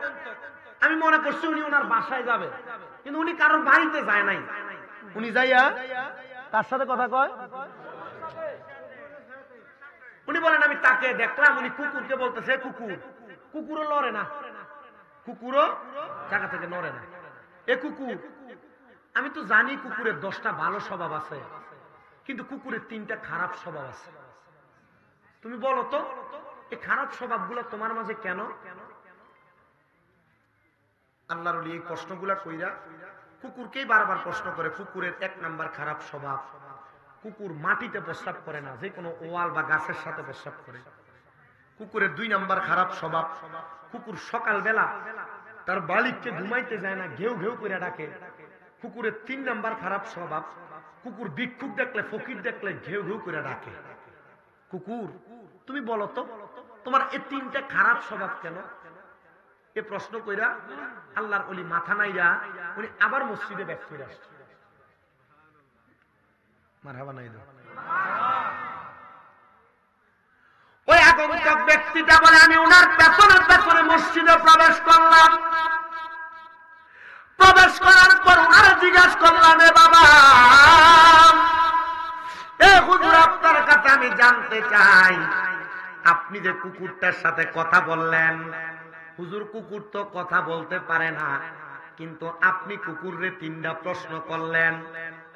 আমি মনে করছি উনি ওনার বাসায় যাবে, কিন্তু উনি কারোর বাড়িতে যায় নাই। উনি যাইয়া তার সাথে কথা কয়। উনি বলেন আমি তাকে দেখলাম, উনি কুকুরকে বলতেছে কুকুর। কুকুরও লড়ে না, কুকুরও জায়গা থেকে নড়ে না। এ কুকুর, আমি তো জানি কুকুরের 10টা ভালো স্বভাব আছে, কিন্তু কুকুরের 3টা খারাপ স্বভাব আছে। তুমি বলো তো এই খারাপ স্বভাবগুলো তোমার মাঝে কেন? আল্লাহর ওলি এই প্রশ্নগুলা কইরা কুকুরকেই বারবার প্রশ্ন করে। কুকুরের 1 নাম্বার খারাপ স্বভাব, কুকুর মাটিতে প্রস্রাব করে না, যে কোনো ওয়াল বা গাছের সাথে প্রস্রাব করে। কুকুরের 2 নাম্বার খারাপ স্বভাব, কুকুর সকালবেলা তার মালিককে ঘুমাইতে যায় না, ঘেউ ঘেউ করে ডাকে। কুকুরের 3 নাম্বার খারাপ স্বভাব, কুকুর ভিক্ষুক দেখলে, ফকির দেখলে ঘেউ ঘেউ করে ডাকে। কুকুর, তুমি বলো তো তোমার এই 3টা খারাপ স্বভাব কেন? এ প্রশ্ন কইরা আল্লাহর ওলি মাথা নাইরা উনি আবার মসজিদে ব্যাক করে আসছে। মারহাবা নাই দাও। ওই আগন্তুক ব্যক্তিটা বলে, আমি উনার পেছনে পেছনে মসজিদে প্রবেশ করলাম। প্রবেশ করার পর উনার জিজ্ঞাসা করলাম, এ বাবা, এ হুজুর, আপনার কাছে আমি জানতে চাই, আপনি যে কুকুরটার সাথে কথা বললেন, হুজুর কুকুর তো কথা বলতে পারে না, কিন্তু আপনি কুকুরে 3টা প্রশ্ন করলেন,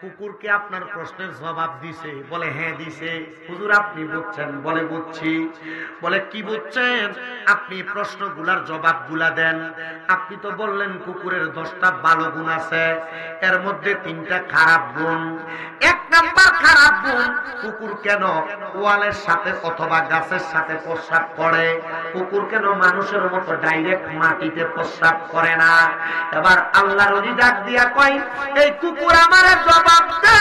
কুকুরকে আপনার প্রশ্নের জবাব দিছে? বলে হ্যাঁ দিছে। হুজুর আপনি বুঝছেন? বলে বুঝছি। বলে কি বুঝছেন? আপনি প্রশ্নগুলার জবাবগুলা দেন। আপনি তো বললেন কুকুরের 10টা ভালো গুণ আছে, এর মধ্যে 3টা খারাপ গুণ। 1 নাম্বার খারাপ গুণ, কুকুর কেন ওয়ালের সাথে অথবা গাছের সাথে প্রস্রাব করে? কুকুর কেন মানুষের মতো ডাইরেক্ট মাটিতে প্রস্রাব করে না? এবার আল্লাহর ওলি ডাক দিয়া কয়, এই কুকুর আমারে জবাব দে,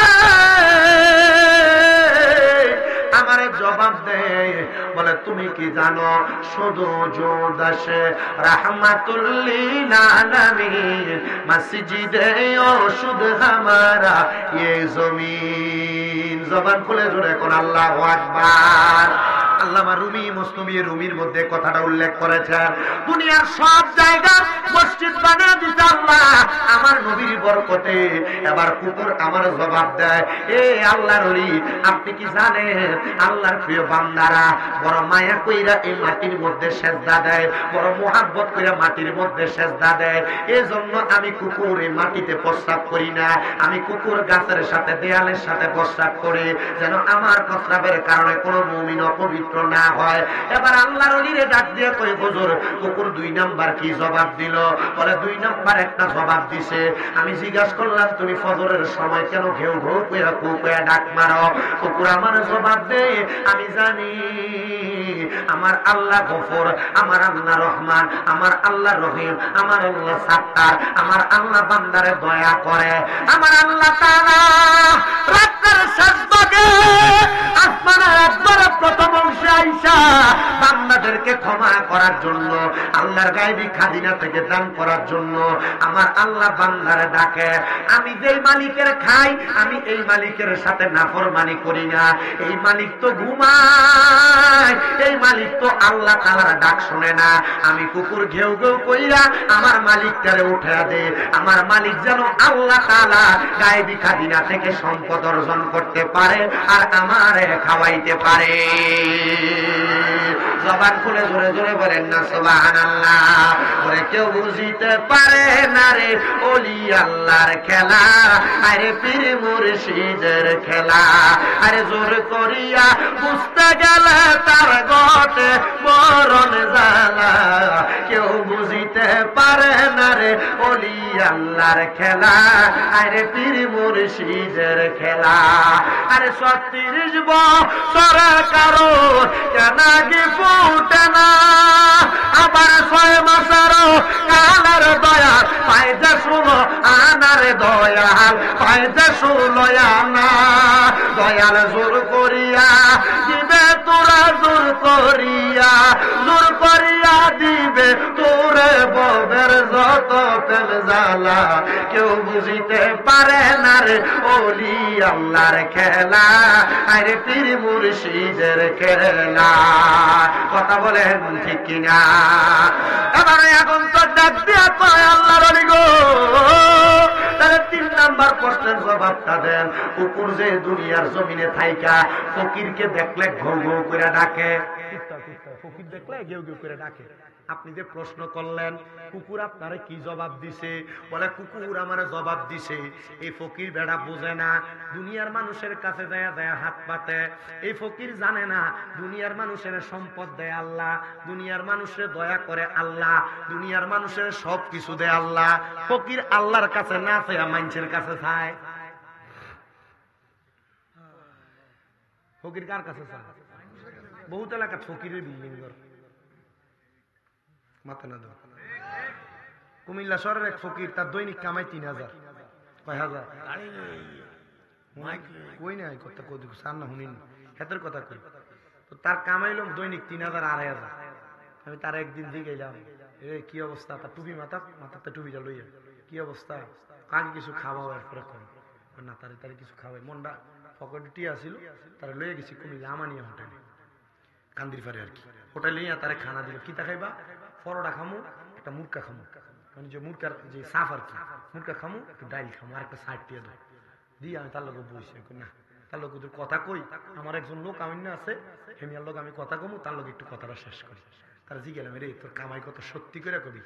আমারে জবাব দে। বলে তুমি কি জানো, শুধু জোদাসে রাহমাতুল লিল আলামিন মসজিদে ও শুধ হামারা ये জমিন। জবান খুলে জোরে কোন আল্লাহু আকবার। আল্লামা রুমি মুসনবী রুমির মধ্যে কথাটা উল্লেখ করেছেন, দুনিয়ার সব জায়গা মসজিদ বানিয়ে দিতে আল্লাহ আমার নবীর বরকতে। এবার কুকুর আমার জবাব দেয়, এ আল্লাহর ওলি, আপনি কি জানেন আল্লাহর প্রিয় বান্দারা বড় মায়া কইরা এই মাটির মধ্যে সেজদা দেয়, বড় মোহাব্বত কইরা মাটির মধ্যে সেজদা দেয়। এজন্য আমি কুকুর এই মাটিতে প্রস্রাব করি না, আমি কুকুর গাছের সাথে দেয়ালের সাথে প্রস্রাব করি, যেন আমার প্রস্রাবের কারণে কোনো মুমিন অপবিত্র না হয়। এবার আল্লাহর ওলিরে ডাক দিয়ে কই, হুজুর কুকুর 2 নাম্বার কি জবাব দিল? বলে 2 নাম্বার একটা জবাব দিছে। আমি জিজ্ঞাসা করলাম, তুমি ফজরের সময় কেন ঘেউ ঘেউ কইরা কুকুরে ডাক মারো? কুকুর আমার জবাব দে, আমি জানি আমার আল্লাহ গফুর, আমার আল্লাহ রহমান, আমার আল্লাহ রহিম, আমার আল্লাহ সাত্তার, আমার আল্লাহ বান্দারে দয়া করে। আমার আল্লাহ তাআলা রাতের শেষ ভাগে আসমানের একবারে প্রথম অংশে আইসা বান্দাদেরকে ক্ষমা করার জন্য, আল্লাহর গায়বী খাজিনা থেকে দান করার জন্য আমার আল্লাহ বান্দারে ডাকে। আমি যেই মালিকের খাই, আমি এই মালিকের সাথে নাফরমানি করি না। এই মালিক তো ঘুমায়, এই মালিক তো আল্লাহ তাআলার ডাক শুনে না। আমি কুকুর ঘেউ ঘেউ কইরা আমার মালিকটারে উঠা দে, আমার মালিক যেন আল্লাহ তাআলা গায়বী খাজিনা থেকে সম্পদ অর্জন করতে পারে আর আমারে খাওয়াইতে পারে। জবান খুলে জোরে জোরে বলেন না সুবহানাল্লাহ। ওরে কেউ বুঝিতে পারে না রে ওলি আল্লাহর খেলা, আরে পীর মুর্শিদের খেলা। আরে জোর করিয়া বুঝতে গেলে তার গটে মরণ জ্বালা। কেউ বুঝিতে পারে না রে ওলি আল্লাহর খেলা, আরে পীর মুর্শিদের খেলা। আরে 36 বছরে কারো কেনাগি ফুটে না, আবার 6 মাসেরও কালের দয়াল পাইতে শুনো আনার দয়াল পাইতে শুনো আনা। দয়াল জোর করিয়া দিবে তোরা, জোর করিয়া দিবে তোরে ববের যত তেল জ্বালা। কেউ বুঝিতে পারে না রে ওলি আল্লাহর খেলা, আরে পীর মুর্শিদের খেলা। কথা বলেন ঠিক কিনা? এবারে এখন তো ডাক দিয়া কয়, আল্লাহর ওলি গো, তাহলে 3 নাম্বার প্রশ্নের জবাবটা দেন। কুকুর যে দুনিয়ার জমিনে থাইকা ফকিরকে দেখলে ঘৌ ঘৌ করে ডাকে, ফকির দেখলে গেউ গেউ করে ডাকে। আপনি যে প্রশ্ন করলেন কুকুর আপনারে কি জবাব দিছে, বলে কুকুর আমারে জবাব দিছে এই ফকির বেড়া বোঝে না, দুনিয়ার মানুষের কাছে যায় যায় হাত পাতে। এই ফকির জানে না দুনিয়ার মানুষের সম্পদ দেয় আল্লাহ, দুনিয়ার মানুষের দয়া করে আল্লাহ, দুনিয়ার মানুষের সব কিছু দেয় আল্লাহ। ফকির আল্লাহর কাছে না চায় মানুষের কাছে চায়। ফকির কার কাছে চায়? বহুত এলাকা ফকিরের বিল্ডিং ঘর মাথা না দাও। কুমিল্লা শহরের এক ফকির, তার দৈনিক কামাই 3000। কয় হাজার? কই নাই কথা কই সার না শুনিন হেতের কথা কই। তো তার কামাইল দৈনিক 3000 2500। আমি তার একদিন দিয়ে গেলাম, এ কি অবস্থা? তার টুপি মাথাতে টুপিটা লইয়া কি অবস্থা? কাকে কিছু খাওয়াও এরপরে কম না, তারে কিছু খাওয়াই। মনটা পকেটে টিয়া ছিল, তারা লইয়া গেছি কুমিল্লা আমানিয়া হোটেলে, কান্দির পারে আর কি। হোটেলে তারে খানা দিল। কি তা খাইবা? পরোটা খামু, একটা মুরকা খামু, মানে যে মুরকার যে সাফ আর কি, মুরকা খামু, একটু ডাইল খামু, আর একটা সাইড দিয়ে দাও দিয়ে আমি তার লোক বসি না, তার লোক তোর কথা কই। আমার একজন লোক আমি না আছে, হেমিয়ার লোক আমি কথা কমু, তার লোক একটু কথাটা শেষ করি। তারা জি গেলাম, রে তোর কামাই কত সত্যি করে কবি,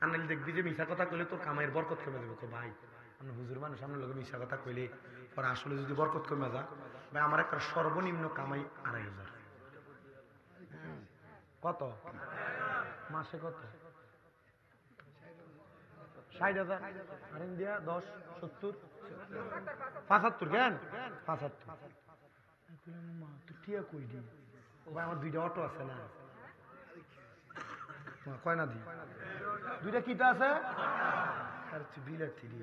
আর নাহলে দেখবি যে মিশা কথা কইলে তোর কামাইয়ের বরকত কমে দেবো। ভাই আমরা হুজুর মানুষ, আপনার লোক মিশা কথা কইলে পরে আসলে যদি বরকত কমে যা, ভাই আমার একটা সর্বনিম্ন কামাই 2500। কত মাসে? কত? 60,000। আর ইন্ডিয়া 10 70 75। কেন 75? তুই টিয়া কই দি? ভাই আমার 2টা অটো আছে না, কয় না দি 2টা কিতা আছে? আর তুই বিলাতি দি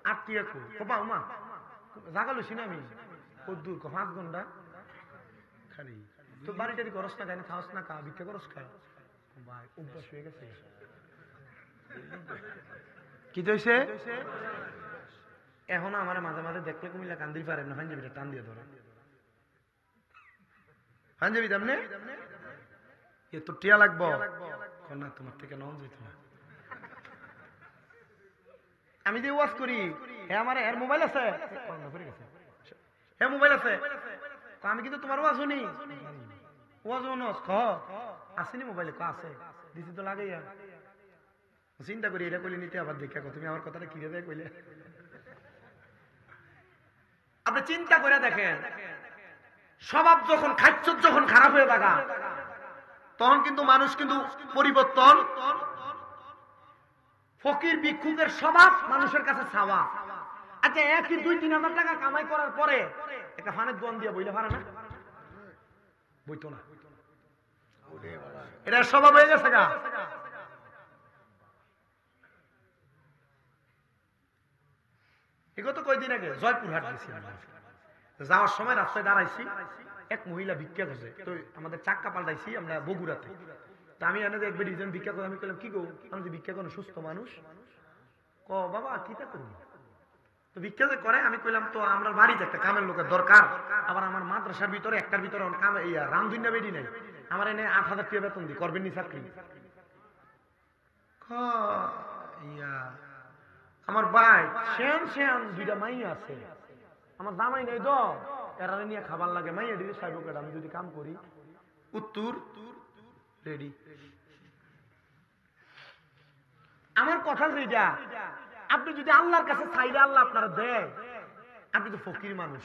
8 টিয়া কই কবা মা জাগা লইছি না আমি কদ্দুর 5 ঘন্টা খালি। তো বাড়িটারি করস না, কেন খাওয়াস না, কা ভিক্ষা করস খা? ভাই অভ্যাস হয়ে গেছে। কি হইছে? এখন আমার মাঝে মাঝে দেখলে কুমিল্লা কান্দির পারে না, পাঞ্জাবিটা টান দিয়ে ধরে। পাঞ্জাবি দাম নে এ তো টিয়া লাগবো না, তোমার থেকে নন যেত না। আমি যে ওয়াজ করি, হ্যাঁ আমার এর মোবাইল আছে, হ্যাঁ মোবাইল আছে, আমি কিন্তু তোমার ওয়াজ শুনি। ওয়াজ আসেনি মোবাইলে? আছে দিছি তো লাগাইয়া। চিন্তা করি এটা কইলে নিতে, আবার দেখা তুমি আমার কথাটা কি দেবে কইলে। আপনি চিন্তা করে দেখেন, স্বভাব যখন খাদ্য যখন খারাপ হয়ে থাকা, তখন কিন্তু মানুষ কিন্তু পরিবর্তন। ফকির ভিক্ষুকের স্বভাব মানুষের কাছে ছাওয়া। আচ্ছা একই 2-3 হাজার টাকা কামাই করার পরে একটা ফানের দোয়ান দিয়ে বইলে পারে না? বইতো না, এটা স্বভাব হয়ে গেছে গা। এগত কয়দিন আগে জয়পুরহাট গেছি, যাওয়ার সময় রাস্তায় দাঁড়াইছি, এক মহিলা ভিক্ষা করছে। তো আমাদের চাক্কা পাল্টাইছি আমরা বগুড়াতে। তো আমি এনে দেখবে দুজন ভিক্ষা করে, আমি কইলাম কি গো, আমি যে ভিক্ষা করেন সুস্থ মানুষ? ক বাবা কিটা করবো? তো ভিক্ষা যে করে, আমি কইলাম তো আমরা বাড়িতে একটা কামের লোকের দরকার, আবার আমার মাদ্রাসার ভিতরে একটার ভিতরে কামে রামদুন্যা বেডি নাই, আমার এনে 8,000 টাকা বেতন দিই, করবেন নি চাকরি? আমার ভাই শ্যাম 2টা মাই আছে, আমার দামাই নেই তো, এরা নিয়ে খাবার লাগে, মাইয়া দিদি সাহেব আমি যদি কাম করি। উত্তর রেডি। আমার কথা যেটা, আপনি যদি আল্লাহর কাছে চাইলে আল্লাহ আপনারা দেয়। আপনি তো ফকির মানুষ,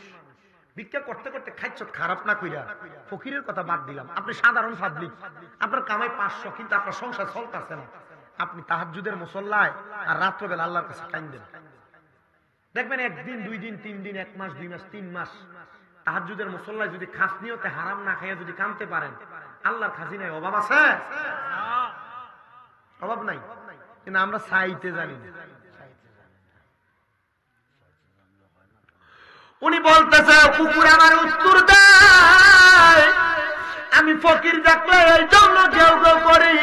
ভিক্ষা করতে করতে খাইছ খারাপ না কইরা, ফকিরের কথা বাদ দিলাম, আপনি সাধারণ পাবলিক, আপনার কামাই 500, কিন্তু আপনার সংসার চলতেছে না। আপনি তাহাজ্জুদের মুসল্লায় আর রাত্রবেলা আল্লাহর কাছে কাঁদেন, দেখবেন 1 দিন 2 দিন 3 দিন 1 মাস 2 মাস 3 মাস তাহাজ্জুদের মুসল্লায় যদি খাস নিয়তে হারাম না খাইয়া যদি কাঁদতে পারেন, আল্লাহর খাজিনায় অভাব আছে? অভাব নাই, কিন্তু আমরা চাইতে জানি না। উনি বলতেছে কুকুর আমার উত্তর দেয়, আমি ফকির দেখলে এই জন্য কেউ কেউ করি।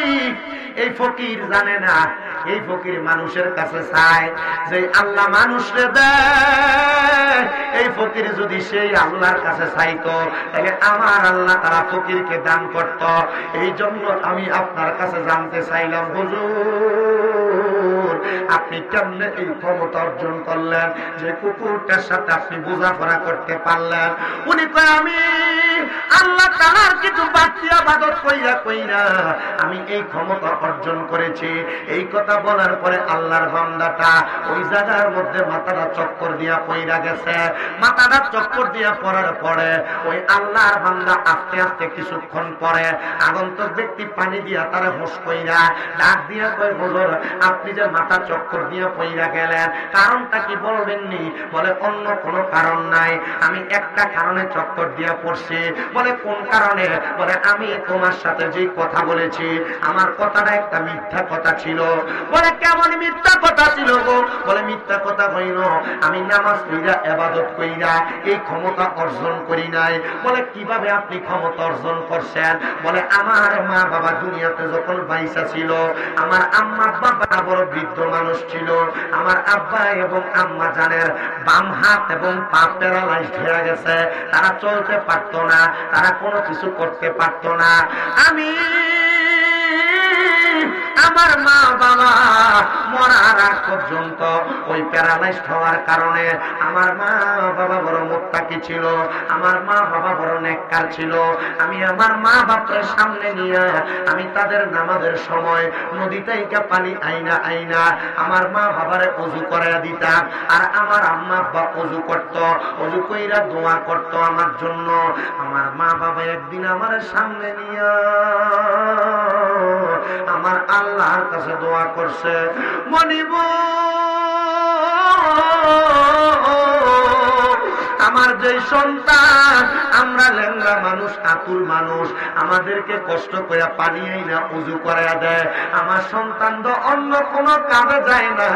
এই ফকির জানে না, এই ফকির মানুষের কাছে চায় যে আল্লাহ মানুষরে দেয়। এই ফকির যদি সেই আল্লাহর কাছে চাইতো, তাহলে আমার আল্লাহ তারা ফকিরকে দান করত। এই জন্য আমি আপনার কাছে জানতে চাইলাম হুজুর, আপনি কেমনে এই ক্ষমতা অর্জন করলেন যে কুকুরটার সাথে আপনি বোঝাপড়া করতে পারলেন? উনি কয় আমি আল্লাহ তাআলার কিছু বাড়তি ইবাদত কইরা কইরা আমি এই ক্ষমতা অর্জন করেছি। এই কথা বলার পরে আল্লাহর বান্দাটা ওই জায়গার মধ্যে মাথাটা চক্কর দিয়া পইরা গেছে। মাথাটা চক্কর দিয়া পড়ার পরে ওই আল্লাহর বান্দা আস্তে আস্তে কিছুক্ষণ পরে আগন্তুক ব্যক্তি পানি দিয়া তারা হোস কইরা ডাক দিয়া কয়, হুজুর আপনি যে মাথা চক্কর দিয়া পইরা গেলেন কারণটা কি বলবেননি? বলে অন্য কোনো কারণ নাই, আমি একটা কারণে চক্কর দিয়া পড়ছি। বলে কোন কারণে? বলে আমি তোমার সাথে যে কথা বলেছি আমার কথাটা একটা মিথ্যা কথা ছিল। বলে কেমন মিথ্যা কথা ছিল গো? বলে মিথ্যা কথা হইল আমি নামাজ পড়িয়া ইবাদত কইরা এই ক্ষমতা অর্জন করি নাই। বলে কিভাবে আপনি ক্ষমতা অর্জন করছেন? বলে আমার মা বাবা দুনিয়াতে যখন বাইসা ছিল আমার আম্মা বাবা বড় বৃদ্ধ মানুষ ছিল। আমার আব্বা এবং আম্মা জানের বাম হাত এবং পা প্যারালাইজড হয়ে গেছে, তারা চলতে পারতো না, তারা কোনো কিছু করতে পারতো না। আমি আমার মা বাবা মরার আগ পর্যন্ত ওই প্যারালাইজড হওয়ার কারণে আমার মা বাবা বড় মুত্তাকি ছিল, আমার মা বাবা বড় নেককার ছিল। আমি আমার মা বাবার সামনে নিয়ে আমি তাদের নামাজের সময় নদী থেকে পানি আইনা আইনা আমার মা বাবারে ওযু করাইয়া দিতাম, আর আমার আম্মা আব্বা ওযু করত, ওযু কইরা দোয়া করত আমার জন্য। আমার মা বাবা একদিন আমার সামনে নিয়ে আমার আল্লাহর কাছে দোয়া করছে, মনিব আমার যে সন্তান, আমরা লেঙ্গা মানুষ, আতুর মানুষ, আমাদেরকে কষ্ট করে পানি আইনা উজু করাইয়া দেয়, আমার সন্তান তো অন্য কোনো কাজে যায় না।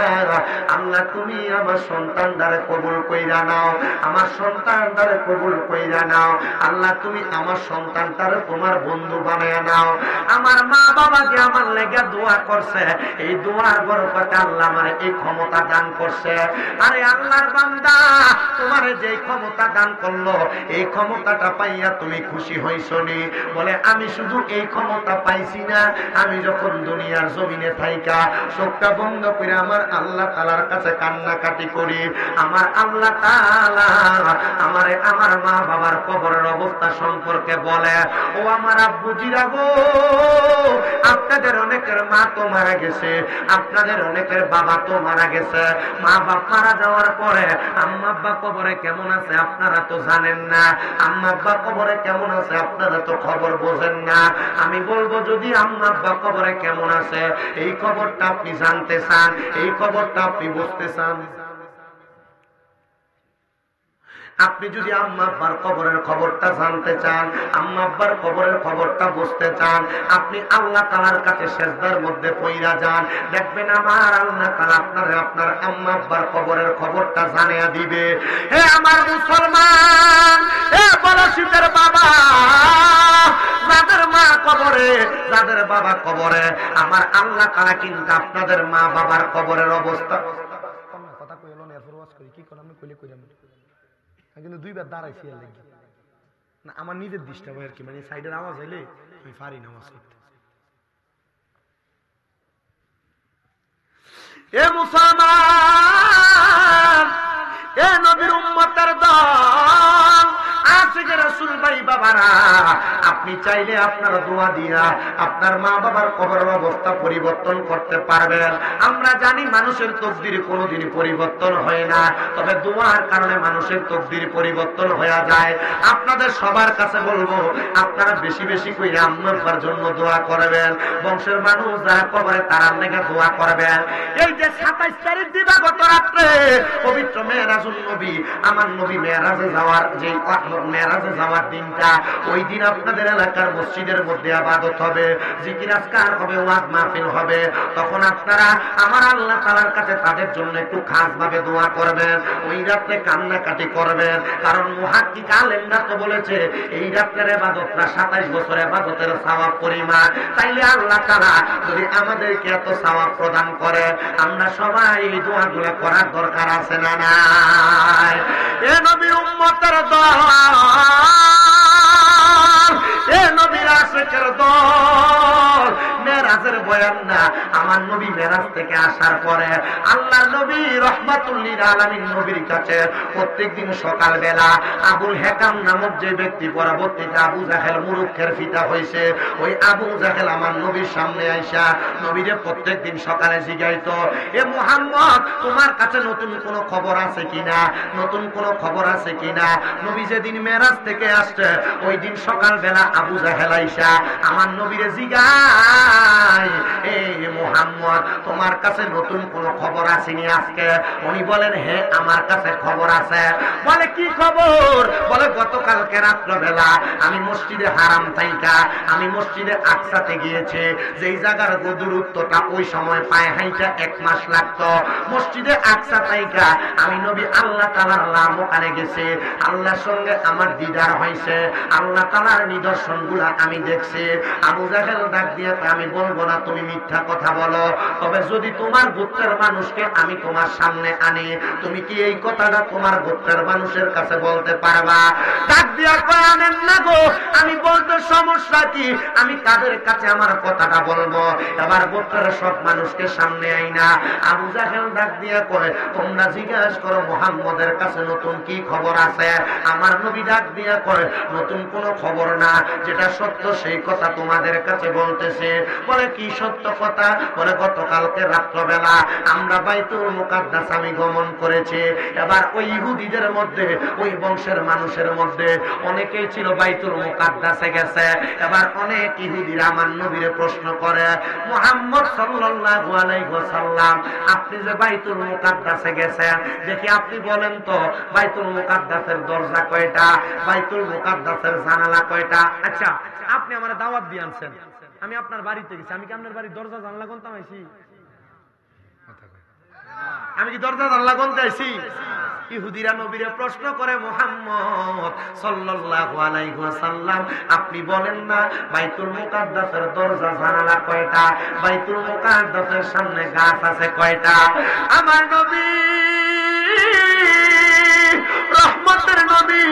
আল্লাহ তুমি আমার সন্তান দ্বারা কবুল কইরা নাও, আমার সন্তান দ্বারা কবুল কইরা নাও। আল্লাহ তুমি আমার সন্তান দ্বারা তোমার বন্ধু বানাইয়া নাও। আমার মা বাবা যে আমার লেগে দোয়া করছে, এই দোয়ার বরকতে আল্লাহ আমার এই ক্ষমতা দান করছে। আরে আল্লাহর বান্দা, তোমার যে ক্ষমতা দান করলো এই ক্ষমতাটা পাইয়া তুমি খুশি হইছো নি? বলে আমি শুধু এই ক্ষমতা পাইছি না, আমি যখন দুনিয়ার জমিনে থাইকা চোখটা বন্ধ করে আমার আল্লাহ তাআলার কাছে কান্নাকাটি করি, আমার আল্লাহ তাআলা আমারে আমার মা বাবার কবরের অবস্থা সম্পর্কে বলে, ও আমার আব্বুজিরা গো, আপনাদের অনেকের মা তো মারা গেছে, আপনাদের অনেকের বাবা তো মারা গেছে। মা বাপ মারা যাওয়ার পরে আম্মা আব্বা কবরে কেমন আছে আপনারা তো জানেন না, আম্মা আব্বা কবরে কেমন আছে আপনারা তো খবর বোঝেন না। আমি বলবো যদি আম্মা আব্বা কবরে কেমন আছে এই খবরটা আপনি জানতে চান, এই খবরটা আপনি বুঝতে চান, আপনি যদি আম্মা আব্বার কবরের খবরটা জানতে চান, আম্মা আব্বার কবরের খবরটা বুঝতে চান, আপনি আল্লাহ তাআলার কাছে সিজদার মধ্যে পইরা যান, দেখবেন আমার আল্লাহ তাআলা আপনারে আপনার আম্মা আব্বার কবরের খবরটা জানিয়ে দিবে। হে আমার মুসলমান, হে বলশীতের বাবা, যাদের মা কবরে, যাদের বাবা কবরে, আমার আল্লাহ তাআলা কিন্তু আপনাদের মা বাবার কবরের অবস্থা কথা কইলো না, এরপর ওয়াজ করি কি কোন আমি কইলে কইরাম কিন্তু দুইবার দাঁড়াইছি আর লাগি না, আমার নিজের ডিস্টার্ব হয় আর কি, মানে সাইডের আওয়াজ হইলে আমি পারি না আওয়াজ করতে। এ মুসলমান, এ নবীর উম্মতের দল, আশিকে রাসূল ভাই বাবারা, আপনি চাইলে আপনার দোয়া দিয়া আপনার মা বাবার কবরের অবস্থা পরিবর্তন করতে পারবেন। আমরা জানি মানুষের তকদির কোনোদিন পরিবর্তন হয় না, তবে দোয়ার কারণে মানুষের তকদির পরিবর্তন হয়ে যায়। আপনাদের সবার কাছে বলবো, আপনারা বেশি বেশি করে আম্মা আব্বার জন্য দোয়া করবেন, বংশের মানুষ যারা কবরে তারার লেগে দোয়া করবেন। এই যে 27 তারিখ দিবাগত রাত্রে পবিত্র মেরাজুন নবী, আমার নবী মেরাজে যাওয়ার যে মেরাজে যাওয়ার দিনটা, ওই দিন আপনাদের এলাকার মসজিদের মধ্যে ইবাদত হবে, জিকির আজকার হবে, ওয়াজ মাহফিল হবে। তখন আপনারা আমার আল্লাহ তাআলার কাছে তাদের জন্য একটু খাস ভাবে দোয়া করবেন, ওই রাতে কান্নাকাটি করবেন, কারণ মুহাক্কিক আলেমরা তো বলেছে এই রাতের ইবাদতটা 27 বছর ইবাদতের সওয়াব পরিমাণ। তাইলে আল্লাহ তাআলা যদি আমাদেরকে এত সওয়াব প্রদান করে, আমরা সবাই এই দোয়াগুলো করার দরকার আছে না নাই? এ নবীর উম্মতের দল, এ নবীর আশিকের দল, মেরাজের বয়ান না, আমার নবী মেরাজ থেকে আসার পরে আল্লাহর নবী রাহমাতুল লিল আলামিন নবীর কাছে প্রত্যেকদিন সকালবেলা আবুল হেকাম নামক যে ব্যক্তি পরবর্তীতে আবু জাহেল মুরুক্ষের পিতা হয়েছে, ওই আবু জাহেল আমার নবীর সামনে আইসা নবীরে প্রত্যেকদিন সকালে জিজ্ঞাইতো, এ মুহাম্মদ তোমার কাছে নতুন কোন খবর আছে কিনা, নতুন কোন খবর আছে কিনা। নবী যেদিন মেরাজ থেকে আসছে ওই দিন সকালবেলা আবু জাহেল আইসা আমার নবীরে জিজ্ঞায়, এ মুহাম্মদ তোমার কাছে নতুন কোন খবর আসেনি আজকে? উনি বলেন, হ্যাঁ আমার কাছে খবর আছে। বলে কি খবর? বলে গতকালকে রাত্রবেলা আমি মসজিদে হারাম থাইকা আমি মসজিদে আকসাতে গিয়েছি, যেই জায়গার দূরত্বটা ওই সময় পায়ে হাইটা 1 মাস লাগতো। মসজিদে আকসা থাইকা আমি নবী আল্লাহ তাআলার নাম ওখানে গেছি, আল্লাহর সঙ্গে আমার দিদার হয়েছে, আল্লাহ তাআলার নিদর্শনগুলা আমি দেখছি। আবু জাহেল ডাক দিয়ে আমি বলবো না তুমি মিথ্যা কথা বলো, তবে যদি তোমার গোত্রের মানুষকে আমি তোমার সামনে আনি, তুমি কি এই কথাটা তোমার গোত্রের মানুষের কাছে বলতে পারবা? ডাক দিয়া কয়, আনেন না গো, আমি বলতে সমস্যা কি, আমি কাদের কাছে আমার কথাটা বলবো? এবার গোত্রের সব মানুষকে সামনে আইনা আবু জাহেল ডাক দিয়া কয়, তোমরা জিজ্ঞাসা করো মুহাম্মদের কাছে নতুন কি খবর আছে। আমার নবী ডাক দিয়া কয়, নতুন কোন খবর না, যেটা সত্য সেই কথা তোমাদের কাছে বলতেছে। বলে কি সত্য কথা? বলে গতকালকে রাত্রবেলা আমরা বাইতুল মুকাদ্দাস আমি গমন করেছি। এবার ওই ইহুদিদের মধ্যে ওই বংশের মানুষের মধ্যে অনেকেই ছিল বাইতুল মুকাদ্দাসে গেছে। এবার অনেক ইহুদিরা আমার নবীরে প্রশ্ন করে, মুহাম্মদ সাল্লাল্লাহু আলাইহি ওয়াসাল্লাম আপনি যে বাইতুল মুকাদ্দাসে গেছেন, দেখি আপনি বলেন তো বাইতুল মুকাদ্দাসের দরজা কয়টা, বাইতুল মুকাদ্দাসের জানালা কয়টা? আচ্ছা আপনি আমারে দাওয়াত দিয়ে আনছেন, আমি আপনার বাড়িতে গেছি, আমি কি আপনার বাড়ির দরজা জানলা কোনটা আইছি? আমি কি দরজা জানলা কোনটা আইছি? ইহুদিরা নবীরে প্রশ্ন করে, মুহাম্মদ সাল্লাল্লাহু আলাইহি ওয়াসাল্লাম আপনি বলেন না বাইতুল মুকাদ্দাসের দরজা জানালা কয়টা, বাইতুল মুকাদ্দাসের সামনে গাছ আছে কয়টা? আমার নবী রহমতের নবী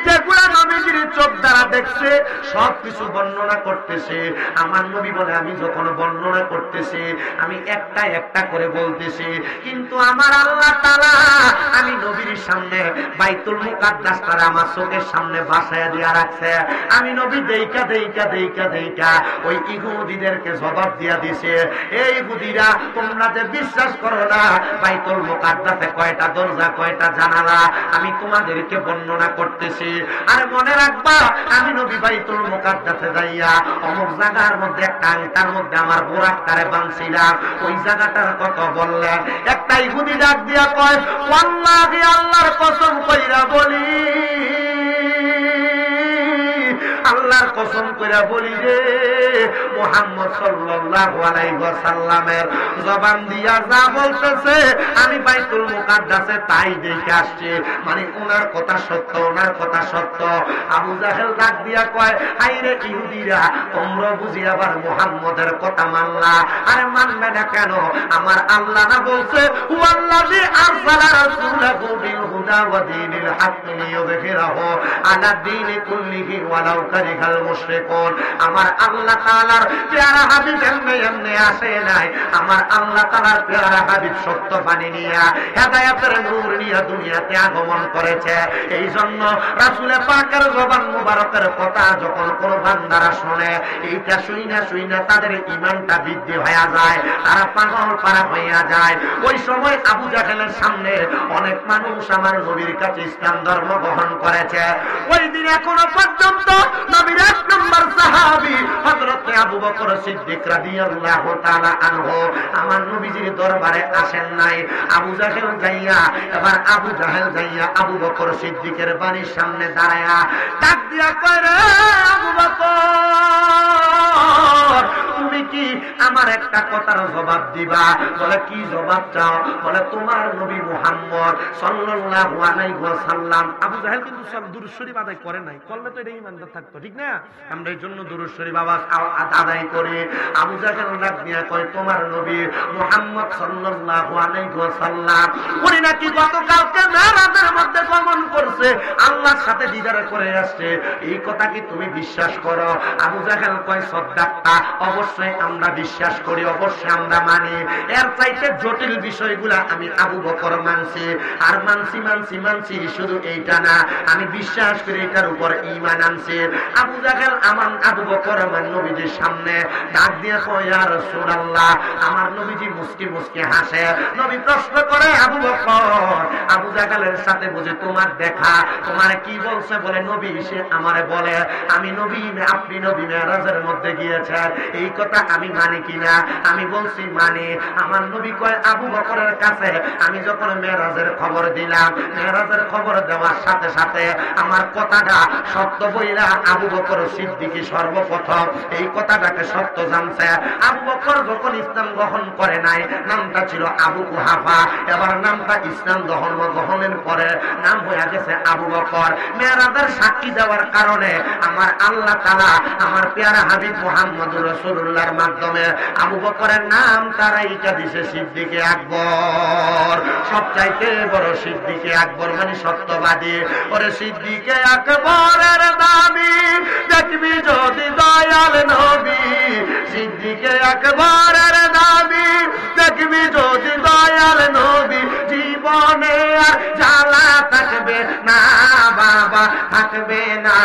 যেগুলা নবীজির চোখ দ্বারা দেখছে সবকিছু বর্ণনা করতেছে। আমার নবী বলে, আমি যখন বর্ণনা করতেছি আমি একটা একটা করে বলতেছি, কিন্তু আমার আল্লাহ তাআলা আমি নবীর সামনে বাইতুল মুকাদ্দাসটা আমার চোখের সামনে বাসায়া দিয়া রাখছে। আমি নবী দেইকা দেইকা দেইকা দেইকা ওই ইহুদিদেরকে জবাব দিয়া দিছে, এই ইহুদিরা তোমরা যে বিশ্বাস করো না বাইতুল মুকাদ্দাসে কয়টা দরজা কয়টা জানালা, আমি তোমাদেরকে বর্ণনা করতেছি। আর মনে রাখবা আমি নবী বাইতুল মুকাদ্দাসে যাইয়া অমুক জায়গার মধ্যে একটা আংটার মধ্যে আমার বোরাকটারে বাঁধছিলাম, ওই জায়গাটার কথা বললেন। একটা ইহুদি ডাক দিয়া কয়, ওয়াল্লাহি আল্লাহর কসম কইরা বলি, আল্লাহর কসম কইরা বলি রে, মুহাম্মদ সাল্লাল্লাহু আলাইহি ওয়াসাল্লামের জবান দিয়া যা বলতেছে আমি বাইতুল মুকাদ্দাসে তাই দেখে আসছি, মানে ওনার কথা সত্য, ওনার কথা সত্য। আবু জাহেল ডাক দিয়া কয়, হাইরে ইহুদিরা তোমরা বুঝি আবার মুহাম্মদের কথা মানলা? আরে মানবে না কেন? আমার আল্লাহ না বলছে, ওয়াল্লাযী আরসালা রাসূলাহু বিল হুদা ওয়া দীনিল হাক্কি লিইয়ুযহিরাহু আলা দীনি কুল্লিহি ওয়ালাউ কারিহাল মুশরিকুন। আমার আল্লাহ তাআলার পেয়ারা হাবিব এমনি এমনি আসে নাই, আমার আল্লাহ তাআলার পেয়ারা হাবিব সত্য বাণী নিয়া হেদায়েতের নূর নিয়া দুনিয়াতে আগমন করেছে। এই জন্য রাসূলের পাকের জবান মুবারকের কথা যখন কোন বান্দারা শুনে, এইটা শুইনা শুইনা তাদের ঈমানটা বৃদ্ধি হয়ে যায়, তারা পাগল পারা হইয়া যায়। ওই সময় আবু জাহেলের সামনে অনেক মানুষ আমার নবীর কাছে ইসলাম ধর্ম গ্রহণ করেছে। ওই দিন এখনো পর্যন্ত নবীর 1 নম্বর সাহাবী হযরত আবু বকর সিদ্দিক রাদিয়াল্লাহু তাআলা আনহু আমার নবীজির দরবারে আসেন নাই। আবু জাহেল যাইয়া এবার আবু জাহেল যাইয়া আবু বকর সিদ্দিকের বাড়ির সামনে দাঁড়ায়া ডাক দিয়া কয়, রে আবু বকর তুমি কি আমার একটা কথার জবাব দিবা। বলে কি জবাব চাও? বলে তোমার নবী মুহাম্মদ সাল্লাল্লাহু আলাইহি ওয়াসাল্লাম। আবু জাহেল কিন্তু সব দুরূদ শরীফ আদায় করে নাই, করলে তো এটা ঈমানদার থাকতো, ঠিক না? আমরা এই জন্য দুরূদ শরীফ আদায় করি। আবু জাহেল ডাক দিয়া কয় তোমার নবী মুহাম্মদ সাল্লাল্লাহু আলাইহি ওয়াসাল্লাম উনি নাকি গতকালকে মেরাজের মধ্যে গমন করছে, আল্লাহর সাথে দিদার করে আসছে, এই কথা কি তুমি বিশ্বাস করো? আবু জাহেল কয় সাদাক্তা, অবশ্যই আমরা বিশ্বাস করি, অবশ্যই আমরা মানি। এর চাইতে জটিল বিষয়গুলা আমি আবু বকর মানছি, আর মানছি শুধু এইটা না, আমি বিশ্বাস করি এটার উপর ঈমান আনছি। আবু জাহেল আবু বকর আমার নবীজির সামনে ডাক দিয়ে কয় ইয়া রাসূলুল্লাহ, আমার নবীজি মুস্কি মুস্কি হাসে। নবী প্রশ্ন করে আবু বকর, আবু জাহেলের সাথে বুঝে তোমার দেখা, তোমার কি বলছে? বলে নবী সে আমারে বলে আমি নবী, আপনি নবী মেরাজের মধ্যে গিয়েছেন, এই কথা আমি মানি কিনা? আমি বলছি মানি। আমার নবী কয় আবু বকরের কাছে আমি যখন মেরাজের খবর দিলাম, মেরাজের খবর দেওয়ার সাথে সাথে আমার কথাটা সত্য বইলা আবু বকর সিদ্দিকী সর্বপ্রথম এই কথাটাকে সত্য জানছে। আবু বকর যখন ইসলাম গ্রহণ করে নাই, নামটা ছিল আবু কুহাফা, এবার নামটা ইসলাম গ্রহণের পরে নাম হয়ে গেছে আবু বকর। মেরাজের সাক্ষী দেওয়ার কারণে আমার আল্লাহ তাআলা আমার পেয়ারা হাবিব মুহাম্মদুর রাসূলুল্লাহর মাধ্যমে আবু বকরের নাম তারাইকা দিছে সিদ্দিকে আকবর। সবচাইতে বড় সিদ্দিকে আকবর মানে সত্যবাদী। ওরে সিদ্দিকে আকবরের দাবি দেখবি যদি দয়াল নবী, সিদ্দিকে আকবরের দাবি দেখবি যদি দয়াল নবী, জীবনে আর জ্বালা থাকবে না বাবা, থাকবে না।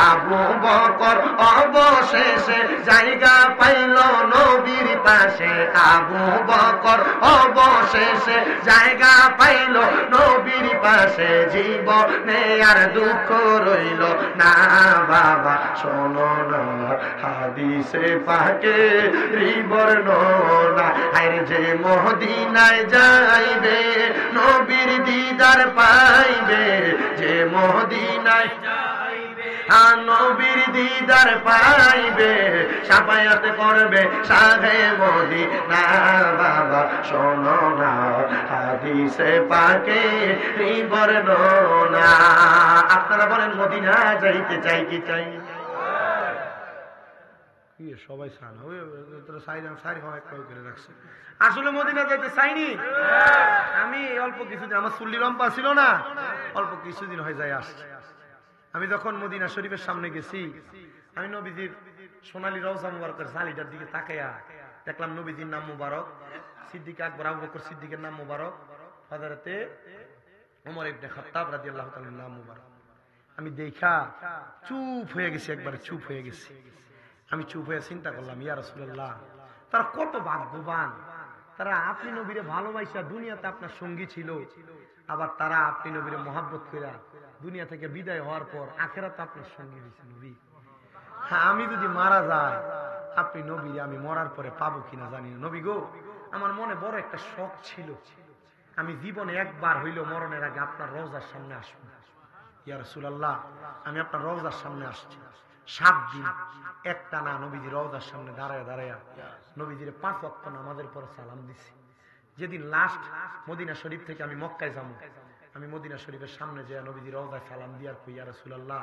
আবু বকর অবশেষে জায়গা পাইল নবীর পাশে, আবু বকর অবশেষে জায়গা পাইল নবীর পাশে, জীবনে আর দুঃখ রইল না বাবা। শোনো না হাদিসে পাকে বর্ণনা, আরে যে মদিনায় যাইবে নবীর দিদার পাইবে, যে মদিনায় নবীর দিদার পাইবে, শাফায়াত করবে শাহে মদিনা বাবা। শোনো না হাদিসে পাকে বর্ণনা। আপনারা বলেন মদিনা যাইতে চাই কি চাই? সবাই আসলে মদিনা যাইতে চাইনি। আমি অল্প কিছুদিন, আমার চুল্লি লম্বা ছিল না, অল্প কিছুদিন হয়ে যায় আসছে। আমি যখন মদিনা শরীফের সামনে গেছি, আমি নবীজির সোনালী রওজা মুবারকের জালিটার দিকে তাকাইয়া দেখলাম নবীজির নাম মুবারক, সিদ্দিক আকবর আবু বকর সিদ্দিকের নাম মুবারক, হযরতে ওমর ইবনে খাত্তাব রাদিয়াল্লাহু তাআলার নাম মুবারক। আমি দেখা চুপ হয়ে গেছি, একবারে চুপ হয়ে গেছি। আমি চুপ হয়ে চিন্তা করলাম, ইয়া রাসূলুল্লাহ, তারা কত ভাগ্যবান, তারা আপনি নবীরে ভালোবাসা দুনিয়াতে আপনার সঙ্গী ছিল, আবার তারা আপনি নবীরে মহব্বত কইরা দুনিয়া থেকে বিদায় হওয়ার পর আখিরাতে আপনার সঙ্গী হয়েছে নবী। হ্যাঁ, আমি যদি মারা যাই আপনি নবী আমি মরার পরে পাবো কিনা জানি না। নবী গো, আমার মনে বড় একটা শখ ছিল, আমি জীবনে একবার হইল মরণের আগে আপনার রওজার সামনে আসবো। ইয়া রাসূলুল্লাহ, আমি আপনার রওজার সামনে আসছি। 7 দিন একটা না নবীজি রওজার সামনে দাঁড়ায় দাঁড়ায় নবীজির 5 ওয়াক্ত নামাজের পর সালাম দিছি। যেদিন লাস্ট মদিনা শরীফ থেকে আমি মক্কায় যাবো, আমি মদিনা শরীফের সামনে যে নবীজি রওজায় সালাম দিয়ার কই, ইয়া রাসূলুল্লাহ,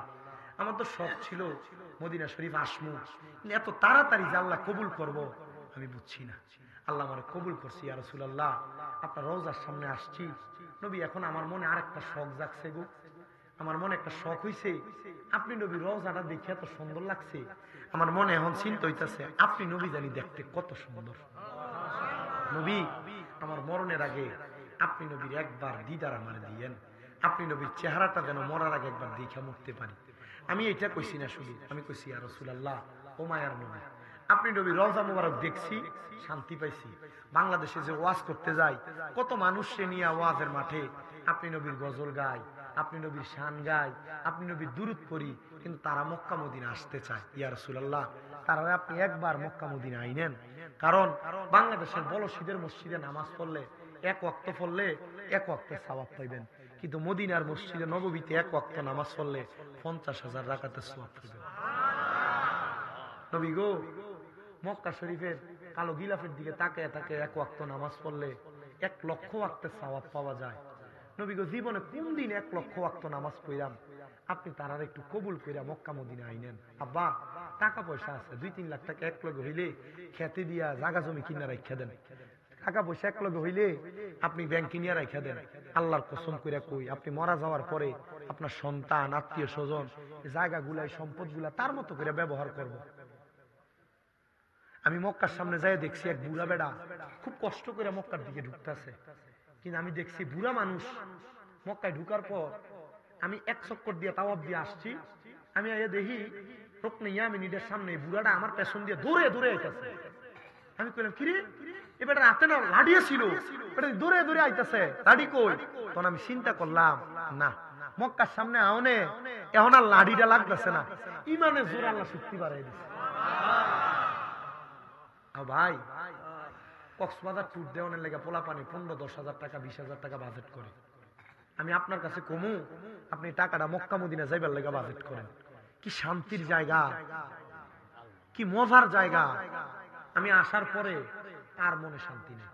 আমার তো শখ ছিল মদিনা শরীফ আসমু, এত তাড়াতাড়ি যে আল্লাহ কবুল করব আমি বুঝছি না। আল্লাহ আমারে কবুল করছি। ইয়া রাসূলুল্লাহ, আপনার রওজার সামনে আসছি নবী, এখন আমার মনে আরেকটা শখ জাগছে গো, আমার মনে একটা শখ হইছে, আপনি নবী রওজাটা দেখে এত সুন্দর লাগছে, আমার মনে এখন চিন্তা হইতাছে আপনি নবী জানি দেখতে কত সুন্দর। নবী, আমার মরণের আগে আপনি নবীর একবার দিদার আমার দিয়েন, আপনি নবীর চেহারাটা যেন মরার আগে একবার দেখে মরতে পারি। আমি এটা কইছি না শুধু, আমি কইছি ইয়া রাসূলুল্লাহ, ও মায়ার নবী, আপনি নবী রওজা মুবারক দেখছি, শান্তি পাইছি। বাংলাদেশে যে ওয়াজ করতে যাই, কত মানুষকে নিয়ে ওয়াজের মাঠে আপনি নবীর গজল গায়, আপনি নবীর শান গায়, আপনি নবীর দুরূদ পড়ি, কিন্তু তারা মক্কা মদিনা আসতে চায়। ইয়া রাসূলুল্লাহ, তারা আপনি একবার মক্কা মদিনা আইনেন, কারণ বাংলাদেশের বলশীদের মসজিদে নামাজ পড়লে 1 ওয়াক্ত পড়লে 1 ওয়াক্তের সওয়াব পাইবেন, কিন্তু মদিনার মসজিদে নববীতে 1 ওয়াক্ত নামাজ পড়লে 50,000 রাকাতের সওয়াব পাইবেন। নবী গো, মক্কা শরীফের কালো গিলাফের দিকে তাকায় তাকে 1 ওয়াক্ত নামাজ পড়লে 1 লক্ষ ওয়াক্তের সওয়াব পাওয়া যায়। নবী গো জীবনে কোন দিন 1 লক্ষ ওয়াক্ত নামাজ পড়লাম, আপনি তারার একটু কবুল কইরা মক্কা মদিনা আইনেন। আব্বা টাকা পয়সা আছে 2-3 লাখ টাকা এক লগে হইলে খেতে দিয়া জায়গা জমি কিনা রাখা দেন, টাকা পয়সা এক লগে হইলে আপনি ব্যাংক কিনিয়া রাখা দেন। আল্লাহর কসম কইরা কই, আপনি মারা যাওয়ার পরে আপনার সন্তান আত্মীয় স্বজন জায়গাগুলা সম্পদগুলা তার মতো করে ব্যবহার করব। আমি মক্কার সামনে যাই দেখছি এক বুড়া বেড়া খুব কষ্ট করে মক্কার দিকে ঢুকতেছে, কিন্তু আমি দেখছি বুড়া মানুষ মক্কায় ঢুকার পর আমি 1 চক্কর দিয়ে তাওয়াব দিয়ে আসছি, আমি দেখি রুকনে ইয়ামিনীদের সামনে বুড়াটা আমার পেছন দিয়ে দৌড়ে দৌড়ে আইতাছে। আমি কইলাম কিরে এবার রাতে না লাড়িয়ে ছিল, দৌড়ে দৌড়ে আইতাছে, লাড়ি কই? তখন আমি চিন্তা করলাম না, মক্কার সামনে আওনে এখন আর লাড়িটা লাগতেছে না, ইমানে জোর আল্লাহ শক্তি বাড়াই দিছে। ভাই কক্সবাজার ট্যুর দেওয়ানের লেগে পোলা পানি 15-10 হাজার টাকা 20 হাজার টাকা বাজেট করে। আমি আপনার কাছে কমু, আপনি টাকাটা মক্কা মদিনা যাইবার লেগে বাজেট করেন। কি শান্তির জায়গা, কি মজার জায়গা। আমি আসার পরে আর মনে শান্তি নেই।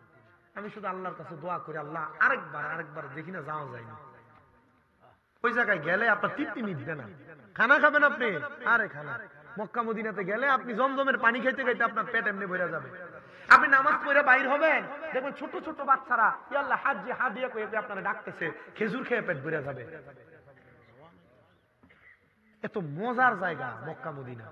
আমি শুধু আল্লাহর কাছে দোয়া করি, আল্লাহ আরেকবার দেখি না যাওয়া যায় না। ওই জায়গায় গেলে আপনার তৃপ্তি মিটবে না, খানা খাবেন আপনি, আরে খানা মক্কা মদিনাতে গেলে আপনি জমজমের পানি খাইতে খাইতে আপনার পেট এমনি ভরে যাবে। আপনি নামাজ পড়ে বাইর হবেন, দেখবেন ছোট ছোট বাচ্চারা ইয়া আল্লাহ হাজ্জি হাদিয়া কইতে আপনারা ডাকতেছে, খেজুর খেয়ে পেট ভরে যাবে। এত মজার জায়গা মক্কা মদিনা।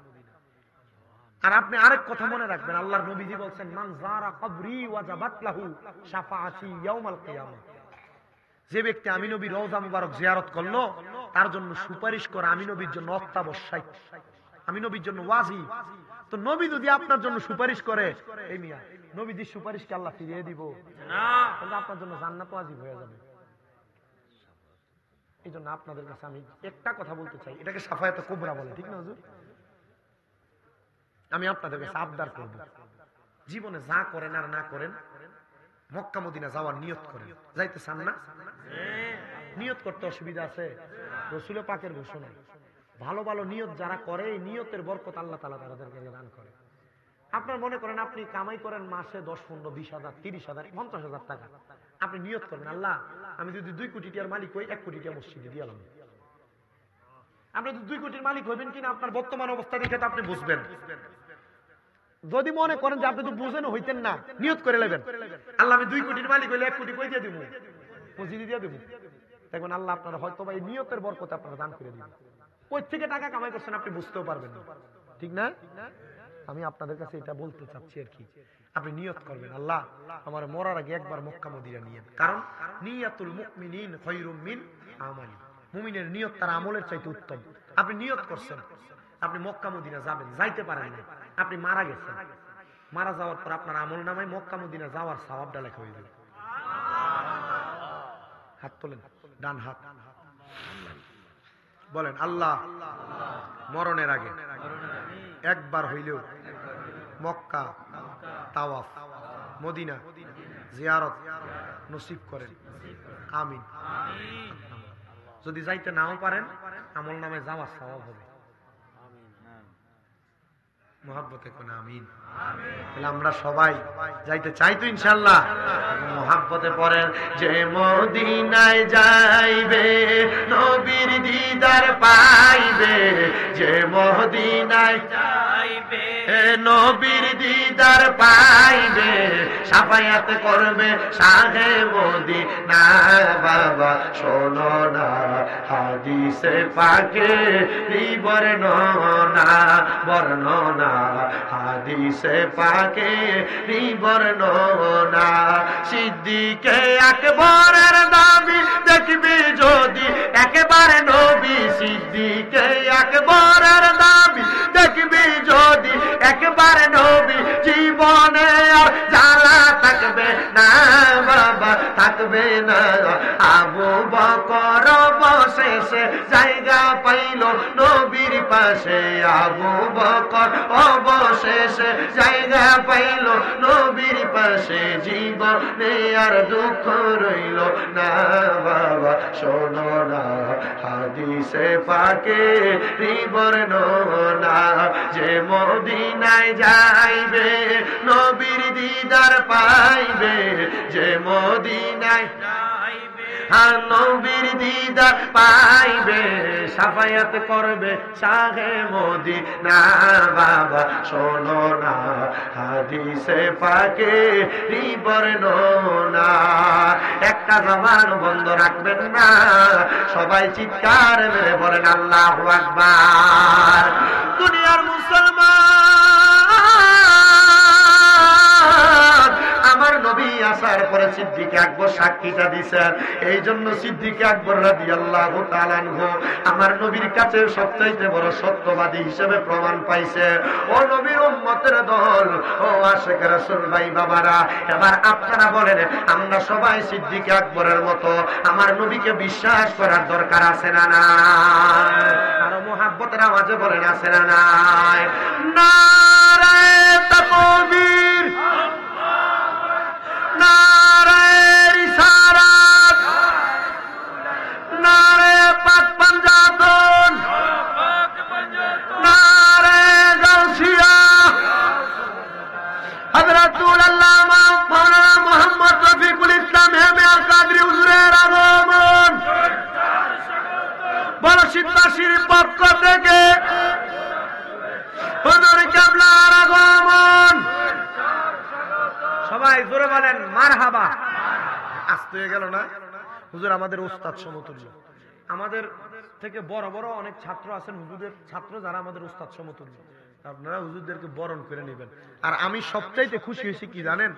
আর আপনি আরেক কথা মনে রাখবেন, আল্লাহর নবীজি বলছেন মান যারা কবরি ওয়াজাবাত লাহু শাফাআতি ইয়াউমাল কিয়ামah। যে ব্যক্তি আমি নবীর রওজা মুবারক জিয়ারত করলো তার জন্য সুপারিশ করা আমি নবীর জন্য অত্যাবশ্যক, আমি নবীর জন্য ওয়াজিব। তো নবী যদি আপনার জন্য সুপারিশ করে, এই মিয়া নবীজির সুপারিশকে আল্লাহ ফিরিয়ে দিব না, তাহলে আপনার জন্য জান্নাত ওয়াজিব হয়ে যাবে। এই জন্য আপনাদের কাছে আমি একটা কথা বলতে চাই, এটাকে শাফায়াতে কুবরা বলে, ঠিক না হুজুর? আমি আপনাদের কাছে আবদার করব, জীবনে যা করেন আর না করেন মক্কা মদিনা যাওয়ার নিয়ত করেন। যাইতে চান না? নিয়ত করতে অসুবিধা আছে? রাসূল পাকের ঘোষণা, ভালো ভালো নিয়ত যারা করে এই নিয়তের বরকত আল্লাহ তাআলা তাদেরকে দান করে। আপনার মনে করেন আপনি কামাই করেন মাসে 10, 15, 20 হাজার, 30 হাজার, 50 হাজার টাকা, আপনি নিয়ত করেন আল্লাহ আমি যদি 2 কোটি টাকার মালিক হই 1 কোটি টাকা মসজিদে দিয়ে আলাম। আপনি যদি 2 কোটির মালিক হবেন কিনা আপনার বর্তমান অবস্থা দেখে তো আপনি বুঝবেন। যদি মনে করেন যে আপনি তো বুঝেন হইতেন না, নিয়ত করে নেবেন আল্লাহ আমি 2 কোটির মালিক হইলে 1 কোটি কই দিয়ে দিব, মসজিদে দিয়ে দিব। দেখবেন আল্লাহ আপনার হয়তো বা এই নিয়তের বরকত আপনারা দান করে দিবেন। কই থেকে টাকা কামাই করছেন আপনি বুঝতেও পারবেন না, ঠিক না? আমি আপনাদের কাছে এটা বলতে চাচ্ছি আর কি, আপনি নিয়ত করবেন আল্লাহ আমার মরার আগে একবার মক্কা মদিনা নিয়েন। কারণ নিয়াতুল মুমিনিন খায়রুম মিন আমালি, মুমিনের নিয়ত তার আমলের চাইতে উত্তম। আপনি নিয়ত করছেন আপনি মক্কা মদিনা যাবেন, যাইতে পারেন না, আপনি মারা গেছেন, মারা যাওয়ার পর আপনার আমল নামায় মক্কা মদিনা যাওয়ার সওয়াবটা লেখা হয়ে যাবে। হাত তোলেন, ডান হাত, বলেন আল্লাহ মরণের আগে একবার হইলেও মক্কা তাওয়াফ মদিনা জিয়ারত নসিব করেন, আমিন। যদি যাইতে নাও পারেন আমল নামে যাওয়ার সওয়াব হবে, মহব্বতে কোন আমিন। তাহলে আমরা সবাই যাইতে চাই তো ইনশাআল্লাহ, মহব্বতে পড়েন যে মদিনায় যাইবে নবীর দিদার পাইবে, যে মদিনায় যাইবে নবীর দিদার পাইবে, শাফায়াত করবে শাহে মদিনা। বাবা শোনো না হাদিসে পাকে বর্ণনা, বর্ণনা হাদিসে পাকে বর্ণনা। সিদ্দিকে আকবরের দাবি দেখবি যদি একেবারে নবী, সিদ্দিকে আকবরের দাবি দেখবি যদি একেবারে নবী, জীবনে আর জ্বালা থাকবে না বাবা, থাকবে না। আবু বকর অবশেষে জায়গা পাইল নবীর পাশে, আবু বকর অবশেষে জায়গা পাইল নবীর পাশে, জীবনে আর দুঃখ রইল না বাবা। শোনো না হাদিসে পাকে বর্ণনা, যে মদিনায় যাইবে দিদার পাইবে যে মদিনায় আর নবীর দিদার পাইবে সাফায়াত করবে শাহে মদিনা বাবা শোনো না হাদিসে পাকে বর্ণনা একটা জবান বন্ধ রাখবেন না সবাই চিৎকার মেরে বলেন আল্লাহু আকবার দুনিয়ার মুসলমান আমার নবী আসার পরে সিদ্দিক আকবর সাক্ষীটা দিছেন এই জন্য সিদ্দিক আকবর রাদিয়াল্লাহু তাআলা আনহু আমার নবীর কাছে সবচাইতে বড় সত্যবাদী হিসেবে প্রমাণ পাইছে ও নবীর উম্মতের দল ও আশিক রাসূল ভাই বাবারা এবার আপনারা বলেন আমরা সবাই সিদ্দিক আকবরের মতো আমার নবীকে বিশ্বাস করার দরকার আছে না নাই আরো মুহাব্বতের আওয়াজে বলেন আছে না নাই নারে তাকবীর নারে রিসালাত নারে পাক পাঞ্জাতন নারে গাউসিয়া হযরতুল আল্লামা মাওলানা মুহাম্মদ রফিকুল ইসলাম হেমে আল কাদরি হুজুরের আগমন বলশিতবাসীর পক্ষ থেকে হুজুর কিবলার আগমন সবাই জোরে বলেন মারহাবা আসতে হয়ে গেল না হুজুর আমাদের উস্তাদ সমতুল্য আমাদের থেকে বড় বড় অনেক ছাত্র আছেন হুজুরের ছাত্র যারা আমাদের উস্তাদ সমতুল্য আপনারা হুজুরদেরকে বরণ করে নেবেন আর আমি সবচাইতে খুশি হয়েছি কি জানেন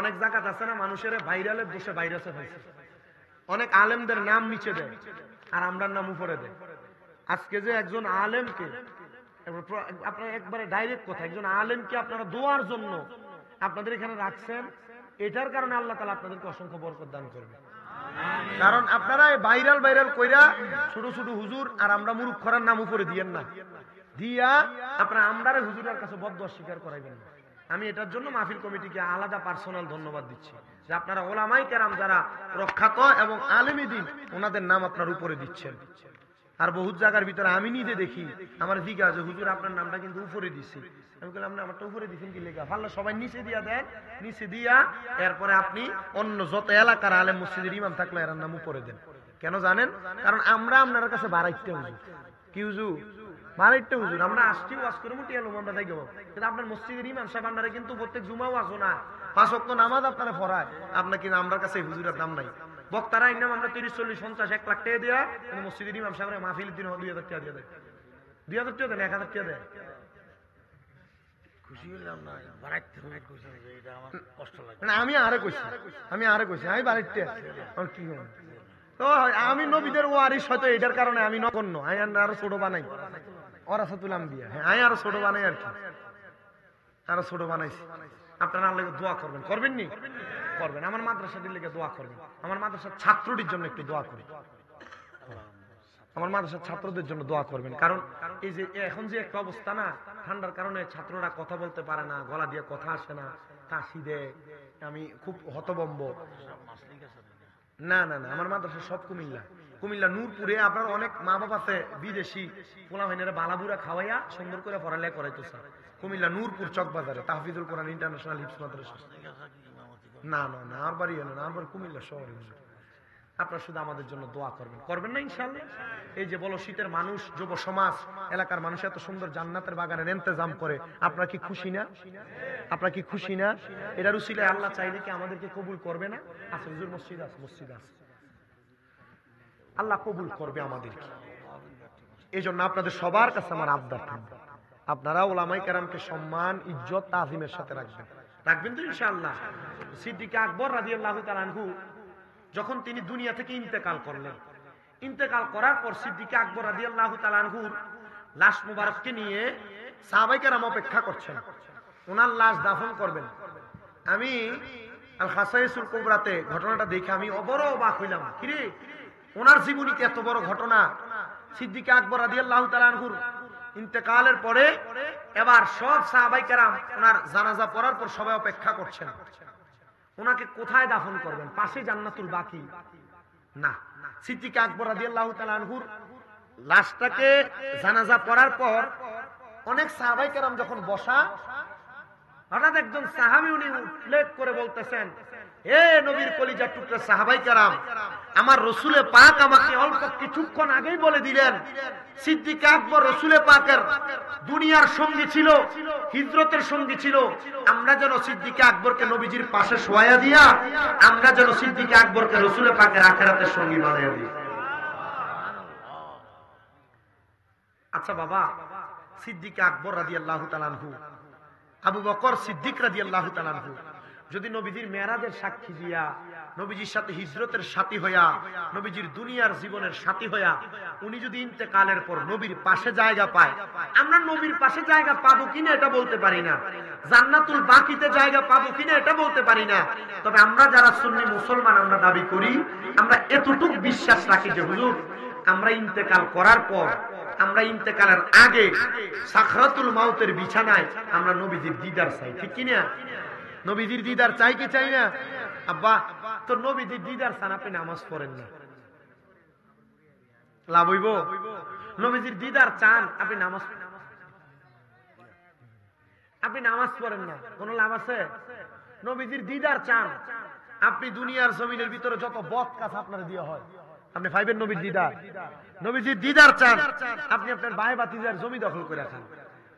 অনেক জায়গাতে আছে না মানুষের ভাইরালের দোষে ভাইরাসে পাইছে অনেক আলেমদের নাম নিচে দেয় আর আমরার নাম উপরে দেয় আজকে যে একজন আলেমকে আপনারা একবারে ডাইরেক্ট কথা একজন আলেমকে আপনারা দোয়ার জন্য আপনাদের এখানে রাখছেন এটার কারণে আল্লাহ তাআলা আপনাদেরকে অসংখ্য বরকত দান করবে কারণ আপনারা ভাইরাল কইরা ছোট ছোট হুজুর আর আমরা মূর্খরার নাম উপরে দিয়েন না দিয়া আপনারা আমরারে হুজুরের কাছে বদদোয়া স্বীকার করাইবেন না আমি এটার জন্য মাহফিল কমিটিকে আলাদা পার্সোনাল ধন্যবাদ দিচ্ছি যে আপনারা ওলামায়ে কেরাম যারা প্রখ্যাত এবং আলেমী দ্বীন ওনাদের নাম আপনার উপরে দিচ্ছেন আর বহুত জায়গার ভিতরে আমি নিজে দেখি আমার জিজ্ঞাসা যে হুজুর আপনার নামটা কিন্তু উপরে দিছি আমি বললাম না আমারটা উপরে দিছেন কি লেখা পারলে সবাই নিচে দিয়া দেন নিচে দিয়া এরপরে আপনি অন্য যত এলাকার আলেম মসজিদের ইমাম থাকলে এর নাম উপরে দেন কেন জানেন কারণ আমরা আপনার কাছে বাড়াইতে হুজুর কি হুজুর বাড়াইতে হুজুর আমরা আসছি ওয়াজ করে মুটি এলাম আমরা যাই গেব কিন্তু আপনার মসজিদের ইমাম সাহেব আপনারা কিন্তু প্রত্যেক জুমাও আসো না 5 ওয়াক্ত নামাজ আপনারা পড়ায় আপনার কিন্তু আমার কাছে হুজুরের দাম নাই বক্তারা ইনাম আমরা 30 40 50 1 লাখ টাকা দেয়া কিন্তু মসজিদের ইমাম সাহেব মাহফিলের দিন 2000 টাকা দিয়ে দেয় 2000 টাকা দেন 1000 টাকা দেয় খুশি হলাম না বাড়াইতে হবে কইছেন যে এটা আমার কষ্ট লাগে না আমি আরে কইছি আমি বাড়াইতে আর কি হবে তো আমি নবীদের ওয়ারিস হয়তো এটার কারণে আমি নগণ্য আমি আরো ছোট বানাই ওরাসাতুল আম্বিয়া হ্যাঁ আমি আরো ছোট বানাই আর কি আরো ছোট বানাইছি আপনারা আল্লাহকে দোয়া করবেন করবেন নি করবেন আমার মাদ্রাসাটির লেগে দোয়া করবেন আমার মাদ্রাসার ছাত্রটির জন্য একটু দোয়া করবেন আমার মাদ্রাসার ছাত্রদের জন্য দোয়া করবেন কারণ এই যে এখন যে একটা অবস্থা না ঠান্ডার কারণে ছাত্ররা কথা বলতে পারে না গলা দিয়ে কথা আসে না কাশি দেয় আমি খুব হতভম্ব না আমার মাদ্রাসা সব কুমিল্লা নূরপুরে আপনার অনেক মা বাবা আছে বিদেশি পোলা ভাইনেরা বালাবুরা খাওয়াইয়া সুন্দর করে পড়ালেখা করাইতো স্যার কুমিল্লা নূরপুর চকবাজারে তাহফিজুল কোরআন ইন্টারন্যাশনাল হিফজ মাদ্রাসা না আর বাড়ি না আর বাড়ি কুমিল্লা শহরে আপনারা শুধু আমাদের জন্য দোয়া করবেন না ইনশাআল্লাহ এই যে বলো শীতের মানুষ যুব সমাজ এলাকার মানুষ এত সুন্দর জান্নাতের বাগানের ইন্তজাম করে আপনারা কি খুশি না এটার উসিলায় আল্লাহ চাইলে কি আমাদেরকে কবুল করবে না আছে হুজুর মসজিদ আছে আল্লাহ কবুল করবে আমাদেরকে এই জন্য আপনাদের সবার কাছে আমার আবদার থাকবে আপনারা ওলামায়ে কেরামকে সম্মান ইজ্জত তাজিমের সাথে রাখবেন তো ইনশাআল্লাহ সিদ্দিক আকবর রাদিয়াল্লাহু তাআলা আনহু যখন তিনি দুনিয়া থেকে ইন্তেকাল করলেন ইন্তেকাল করার পর সিদ্দিক আকবর রাদিয়াল্লাহু তাআলা আনহুর লাশ মুবারককে নিয়ে সাহাবায়ে কেরাম অপেক্ষা করছেন ওনার লাশ দাফন করবেন আমি আল খাসাইসুল কুবরাতে ঘটনাটা দেখে আমি বড় অবাক হইলাম কিরে ওনার জীবনীতে এত বড় ঘটনা সিদ্দিক আকবর রাদিয়াল্লাহু তাআলা আনহুর ইন্তেকালের পরে এবার সব সাহাবায়ে কেরাম ওনার জানাজা পড়ার পর সবাই অপেক্ষা করছেন ওনাকে কোথায় দাফন করবেন পাশে জান্নাতুল বাকি না সিদ্দিক আকবর রাদিয়াল্লাহু তাআলা আনহুর লাশটাকে জানাজা পড়ার পর অনেক সাহাবায়ে কেরাম যখন বসা হঠাৎ একজন সাহাবী উনি উল্লেখ করে বলতেছেন, এ নবীর কলিজার টুকরা সাহাবাই কেরাম, আমার রসুলে পাক আমাকে অল্প কিছুক্ষণ আগেই বলে দিলেন সিদ্দিক আকবর রসুলে পাকের দুনিয়ার সঙ্গী ছিল, হিজরতের সঙ্গী ছিল। আমরা যেন সিদ্দিক আকবরকে নবীজির পাশে শোয়া দিয়া আমরা যেন সিদ্দিক আকবরকে রসুলে পাকের আখিরাতের সঙ্গী বানিয়ে দিই। আচ্ছা বাবা, সিদ্দিক আকবর রাদিয়াল্লাহু তাআলা আনহু, আবু বকর সিদ্দিক রাদিয়াল্লাহু তাআলা আনহু যদি নবীজির মেরাজের সাক্ষী দিয়া, নবীজির সাথে হিজরতের সাথী হইয়া, নবীজির দুনিয়ার জীবনের সাথী হইয়া উনি যদি ইন্তেকালের পর নবীর পাশে জায়গা পায়, আমরা নবীর পাশে জায়গা পাবো কিনা এটা বলতে পারি না, জান্নাতুল বাকিতে জায়গা পাবো কিনা এটা বলতে পারি না। তবে আমরা যারা সুন্নি মুসলমান আমরা দাবি করি, আমরা এতটুকু বিশ্বাস রাখি যে হুজুর আমরা ইন্তেকাল করার পর, আমরা ইন্তেকালের আগে সাখরাতুল মাউতের বিছানায় আমরা নবীজির দিদার চাই, ঠিক কিনা? নবীজির দিদার চাই কি চাই না? আব্বা তো নবীজির দিদার চান, আপনি নামাজ পড়েন না, লাভ হইব? নবীজির দিদার চান, আপনি নামাজ পড়েন না, কোন লাভ আছে? নবীজির দিদার চান, আপনি দুনিয়ার জমিনের ভিতরে যত বদ কাজ আপনার দিয়ে হয় আপনি পাইবেন নবীর দিদার। নবীজির দিদার চান, আপনি আপনার ভাই ভাতিজার জমি দখল করে রাখেন,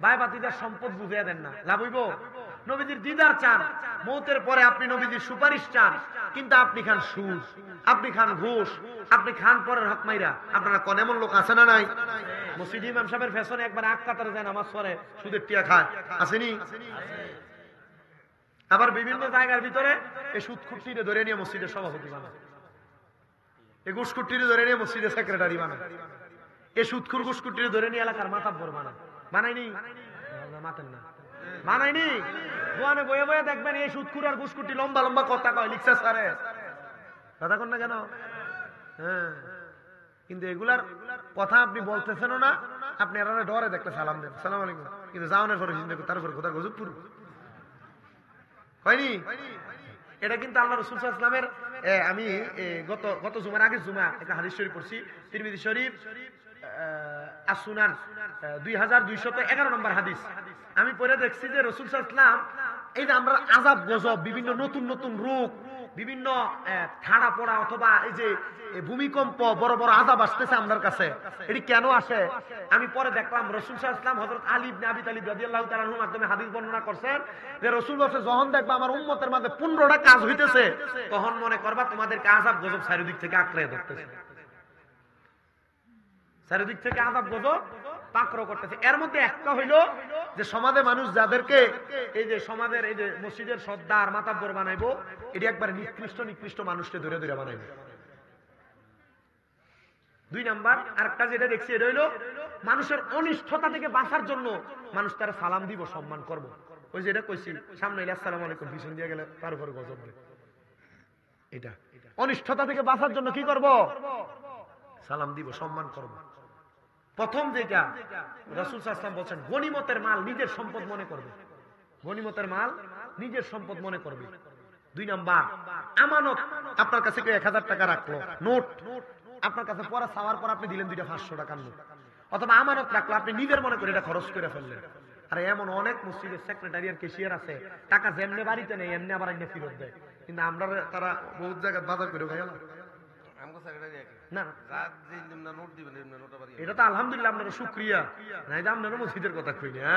ভাই ভাতিজার সম্পদ বুঝিয়ে দেন না, লাভ হইব? নবীজির দিদার চান, মৌতের পরে আপনি নবীজির সুপারিশ চান, কিন্তু আপনি খান সুদ, আপনি খান ঘুষ, আপনি খান পরের হক মাইরা। আপনারা কোন এমন লোক আছে না নাই? মসজিদ ইমাম সাহেবের ফ্যাশনে একবার আগ কাতারে যায় নামাজ পড়ে, সুদের টিয়া খায়, আসেনি? আবার বিভিন্ন জায়গার ভিতরে এই সুদ খুঁটিরে ধরে নিয়ে মসজিদের সভাপতি বানায়, এই ঘুষকুটিরে ধরে নিয়ে মসজিদের সেক্রেটারি বানায়, এই সুদখুর ঘুষকুটিরে ধরে নিয়ে এলাকার মাতাব্বর বানায়। বানায়নি? মাতেন না, বানায়নি? দোয়ানে বয়ে বয়ে দেখবেন এই সুদখুর আর ঘুষকুটি লম্বা লম্বা কথা কয়, লিখছে স্যারে, কথা কন না কেন? হ্যাঁ, কিন্তু এগুলার কথা আপনি বলতেছেন না, আপনি এরা ডরে দেখতে সালাম দেন, সালাম আলাইকুম, কিন্তু যাওয়ানোর পরে চিন্তা তার উপরে কোথায় গজব পুরো হয়নি। এটা কিন্তু আল্লাহ রাসূল সাল্লাল্লাহু আলাইহি ওয়াসাল্লামের, আমি গত জুমার আগের জুমা একটা হাদিস শরীফ পড়ছি, তিরমিজি শরীফ আসুনান 2211 নম্বর হাদিস। আমি পড়ে দেখছি যে রাসূল সাল্লাল্লাহু আলাইহি ওয়াসাল্লাম এই যে আমরা আযাব গজব, বিভিন্ন নতুন নতুন রোগ, বিভিন্ন ঠাড়া পড়া অথবা এই যে ভূমিকম্প, বড় বড় আযাব আসতেছে আমাদের কাছে, এটি কেন আসে? আমি পরে দেখলাম রাসূল সাল্লাল্লাহু আলাইহি ওয়াসাল্লাম হযরত আলী ইবনে আবি তালিব রাদিয়াল্লাহু তাআলা আনহুর মাধ্যমে হাদিস বর্ণনা করছেন যে রাসূল বলেছে, যখন দেখবা আমার উম্মতের মধ্যে 15টা কাজ হইতেছে, তখন মনে করবা তোমাদেরকে আযাব গজব চারিদিক থেকে আঁকড়ে ধরতেছে, চারিদিক থেকে আযাব গজব পাকড়াও করতেছে। এর মধ্যে একটা হইলো যে সমাজে মানুষ যাদেরকে এই যে সমাজের এই যে মসজিদের সর্দার মাতাব্বর বানাইবো, এটি একবার নিকৃষ্ট মানুষকে ধরে ধরে বানাইবো। 2 নাম্বার আরেকটা যেটা দেখছি, এটা হইলো মানুষের অনিষ্ঠতা থেকে বাঁচার জন্য মানুষ তারা সালাম দিব, সম্মান করব। ওই যেটা কইছি, সামনে এলে আসসালামু আলাইকুম, পিছন দিয়ে গেলে তার উপরে গজব দেব। এটা অনিষ্ঠতা থেকে বাঁচার জন্য কি করব? সালাম দিব, সম্মান করব। প্রথম যেটা রাসূল সাল্লাল্লাহু আলাইহি ওয়াসাল্লাম বলেন, গনিমতের মাল নিজের সম্পদ মনে করবে, গনিমতের মাল নিজের সম্পদ মনে করবে। 2 নাম্বার আমানত, আপনার কাছে কেউ 1000 টাকা রাখলো, নোট আপনার কাছে পরে চাওয়ার পর আপনি দিলেন 2টা 500 টাকার নোট, অথবা আমানত রাখলো, আপনি নিজের মনে করে এটা খরচ করে ফেললেন। আরে এমন অনেক মসজিদের সেক্রেটারি আর ক্যাশিয়ার আছে, টাকা যেমনি বাড়িতে নেই এমনি আবার এনে ফেরত দেয়, কিন্তু আমরা তারা বহুত জায়গায় বাজার করে খাই না। এটা তো আলহামদুলিল্লাহ আপনার শুকরিয়া, নাই তো আপনার মসজিদের কথা কই না।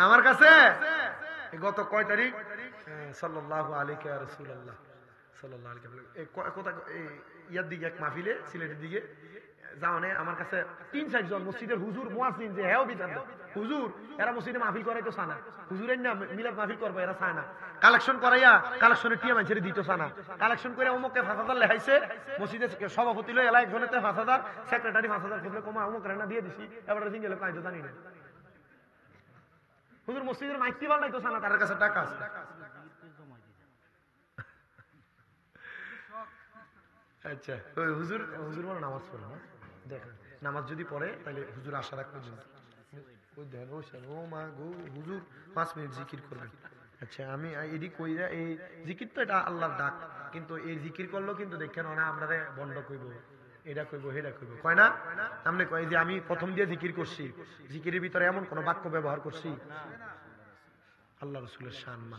আমার কাছে গত কয় তারিখ সাল্লাল্লাহু আলাইহি ওয়া রাসূলুল্লাহ সাল্লাল্লাহু আলাইহি কোথা ইয়ার দিকে এক মাহফিলে সিলেটের দিকে যাওয়ানে আমার কাছে 3-4 জন মসজিদের হুজুর মুয়াজ্জিন যে হ্যাঁ বিধান হুজুর, এরা মসজিদে মাহফিল করাই তো সানা, হুজুরের না মিলাদ মাহফিল করবে, এরা চায় না, কালেকশন করাইয়া কালেকশনের টিয়া মানুষের দিত সানা, কালেকশন করে অমুককে 5000 লেখাইছে, মসজিদের সভাপতি লই এলা একজনেতে 5000, সেক্রেটারি 5000 খুবলে কমা অমুক রান্না দিয়ে দিছি, এবার সিঙ্গেল কাইতো জানি না। হুজুর মসজিদের মাইকটি বাল নাই তো সানা, তার কাছে টাকা আছে। আচ্ছা, ওই হুজুর মনে নামাজ পড়ে না, দেখেন নামাজ যদি পড়ে তাহলে হুজুর আশা রাখ পর্যন্ত ওই দেখো ও মা গো হুজুর 5 মিনিট জিকির করবেন। আচ্ছা, আমি এডি কইরা এই জিকির তো এটা আল্লাহর ডাক, কিন্তু এই জিকির করলেও কিন্তু দেখেন না আমরা বন্ধ কইব, এটা কইব হেডা কইব, কয় না? সামনে কয় যে আমি প্রথম দিয়ে জিকির করছি, জিকিরের ভিতরে এমন কোন বাক্য ব্যবহার করছি? আল্লাহ রাসূলের শান মা।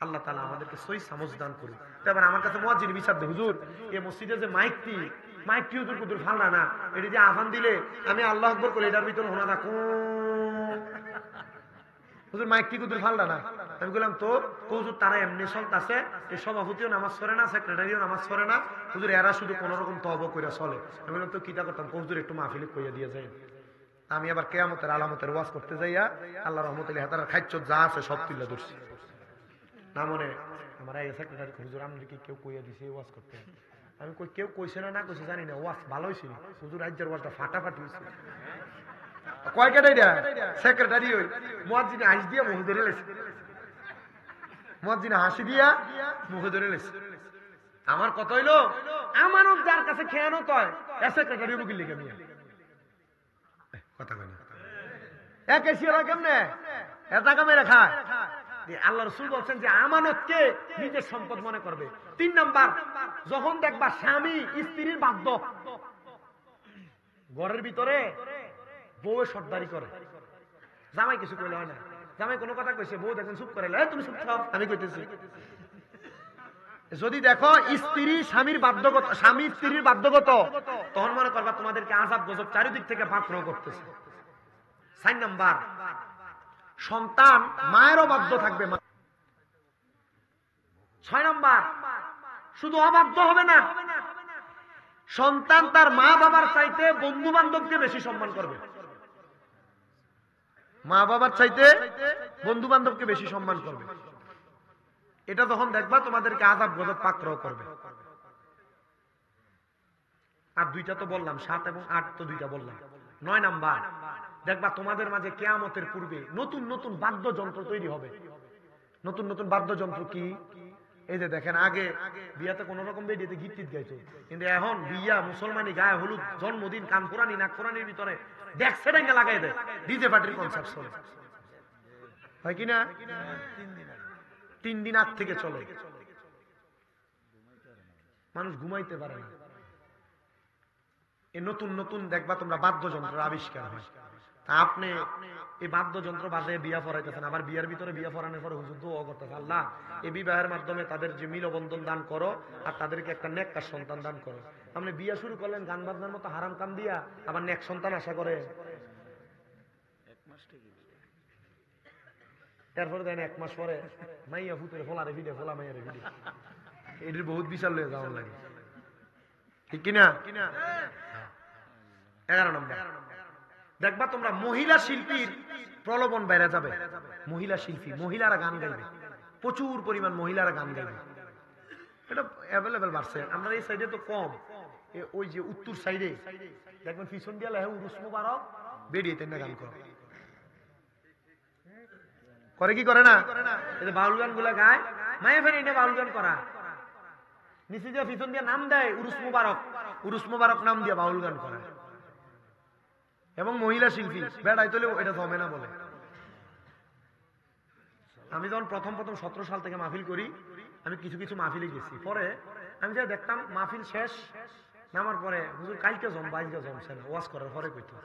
আল্লাহ তাআলা আমাদেরকে সহি সমঝ দান করুন। তারপর আমার কাছে মুয়াজ্জিন বিচার দে, হুজুর এই মসজিদে যে মাইকটি হুজুর কুদুর ফালনা না, এটা যে আযান দিলে আমি আল্লাহু আকবার করি, এটার ভিতর হোনা দা হুজুর মাইকটি কুদুর ফালনা না। আমি বললাম তো হুজুর তারা এমনি চলতেছে, এই সভাপতিও নামাজ পড়ে না, সেক্রেটারিও নামাজ পড়ে না, হুজুর এরা শুধু কোন রকম তওবা কইরা চলে। আমি বললাম তো কিটা করতাম, হুজুর একটু মাহফিলে কইয়া দিয়ে যায়। আমি আবার কিয়ামতের আলামতের ওয়াজ করতে যাইয়া আল্লাহর রহমতে হাতার খাইচ্ছ যা আছে সব তুলে ধরছি। না মনে আমার এই সেক্রেটারি হুজুর আপনি কি কেউ কইয়া দিছে ওয়াজ করতে? আমি কই কেউ কইছে না কইছে জানি না, ওয়াজ ভালো হইছিল হুজুর, আজকের ওয়াজটা ফাটাফাটি হইছে। কয় কেডাইডা সেক্রেটারি হই মুয়াজ্জিন হাসি দিয়া মুখ ধরে লেছে, মুয়াজ্জিন হাসি দিয়া মুখ ধরে লেছে। আমার কথা হইলো আমানত যার কাছে খেয়ানত হয় এ সেক্রেটারি মুকি লিখে মিয়া কথা কই না একে সিরা কেমনে এত টাকা মেরে খায়। আল্লাহ রাসূল বলছেন যে আমানতকে নিজের সম্পদ মনে করবে। 3 নাম্বার, যখন দেখবা স্বামী স্ত্রীর বাধ্য, ঘরের ভিতরে বউয়ে সর্দারি করে, জামাই কিছু কইলে হয় না, জামাই কোনো কথা কইছে বউ দেখেন চুপ করে, তুমি চুপ থাও আমি কইতেছি। যদি দেখো স্ত্রী স্বামীর বাধ্যগত, স্বামী স্ত্রীর বাধ্যগত, তখন মনে করবা তোমাদেরকে আযাব গজব চারিদিক থেকে পাকড়াও করতেছে। 4 নাম্বার, সন্তান মায়েরও বাধ্য থাকবে। 6 নাম্বার, শুধু অবাধ্য হবে না, সন্তান তার মা বাবার চাইতে বন্ধু বান্ধবকে বেশি সম্মান করবে। মা বাবার চাইতে বন্ধু বান্ধবকে বেশি সম্মান করবে। এটা তখন দেখবা তোমাদেরকে আযাব গজব পাকড়াও করবে। আর 2টা তো বললাম, 7 এবং 8 তো 2টা বললাম। 9 নাম্বার, দেখবা তোমাদের মাঝে কিয়ামতের পূর্বে নতুন নতুন বাদ্যযন্ত্র তৈরি হবে। নতুন নতুন বাদ্যযন্ত্র কি? এই যে দেখেন আগে বিয়াতে কোন রকম বেডিতে গীত টিত গাইতো, কিন্তু এখন বিয়া মুসলমানি গায়ে হলুদ জন্মদিন কান পুরানি নাক পুরানির ভিতরে ডেক সেটিংয়ে লাগাই দেয়, ডিজে পার্টির কনসার্ট চলে, হয় কিনা? 3 দিন আগ থেকে চলে, মানুষ ঘুমাইতে পারে না। এই নতুন নতুন দেখবা তোমরা বাদ্যযন্ত্রের আবিষ্কার হয়। তা আপনি এই বাদ্যযন্ত্র বাজে বিয়া পড়াইতেছেন, আবার বিয়ার ভিতরে বিয়া পড়ানোর পরে হুজুর দোয়া করতেছে, আল্লাহ এই বিবাহের মাধ্যমে তাদের যে মিলবন্ধন দান করো আর তাদেরকে একটা নেককার সন্তান দান করো। আপনি বিয়া শুরু করলেন গান বাজনার মতো হারাম কাম দিয়া, আবার নেক সন্তান আশা করে, তারপরে দেন 1 মাস পরে মাইয়া ফুতুরে ফোলা রে ভিডিও, ফোলা মাইয়া রে ভিডিও, এটির বহুত বিশাল লয়ে যাওয়ার লাগে, ঠিক কিনা? 11 নম্বর, দেখবা তোমরা মহিলা শিল্পীর প্রলোভন বেড়ে যাবে। মহিলা শিল্পী, মহিলারা গান গাইবে, প্রচুর পরিমাণ মহিলারা গান গাইবে, এটা অ্যাভেলেবেল বাড়ছে। আমরা এই সাইডে তো কম, ওই যে উত্তর সাইডে দেখবেন পিছন দিয়ে লেহে উরুস মুবারক বেরিয়ে তেন গান করে কি করে না? এই যে বাউল গান গুলা গায়, মায়ে ফের এটা বাউল গান করা, নিচে দিয়ে পিছন দিয়ে নাম দেয় উরুস মুবারক, উরুস মুবারক নাম দিয়ে বাউল গান করা। এবং মহিলা শিল্পী বেড়াই তোলে এটা জমে না বলে। আমি যখন প্রথম 17 সাল থেকে মাহফিল করি, আমি কিছু কিছু মাহফিলে গেছি, পরে আমি যা দেখতাম মাহফিল শেষ নামার পরে হুজুর কালকে জমবা, আজকে জমছে না, ওয়াজ করার পরে কইতো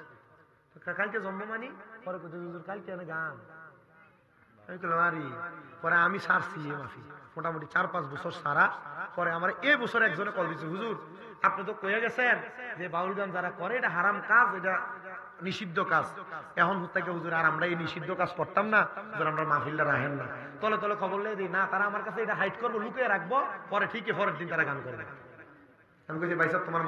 কালকে জমবো মানি, পরে কইতো হুজুর কালকে এনে গান। আমি বললাম আরে, পরে আমি সারছি এই মাহফিল মোটামুটি 4-5 বছর সারা। পরে আমার এই বছর একজনে কল দিচ্ছে, হুজুর আপনি তো কয়ে গেছেন যে বাউল গান যারা করে এটা হারাম কাজ, এটা নিষিদ্ধ কাজ, এখন থেকে হুজুর আর আমরা এই নিষিদ্ধ কাজ করতাম না, হুজুর আমরা মাহফিলটা রাখেন না। তলে তলে খবর লেগে দিই না, তারা আমার কাছে এটা হাইড করবো, লুকিয়ে রাখবো, পরে ঠিকই পরের দিন তারা গান করবে। আমি বলছি ভাই সাহেব তোমার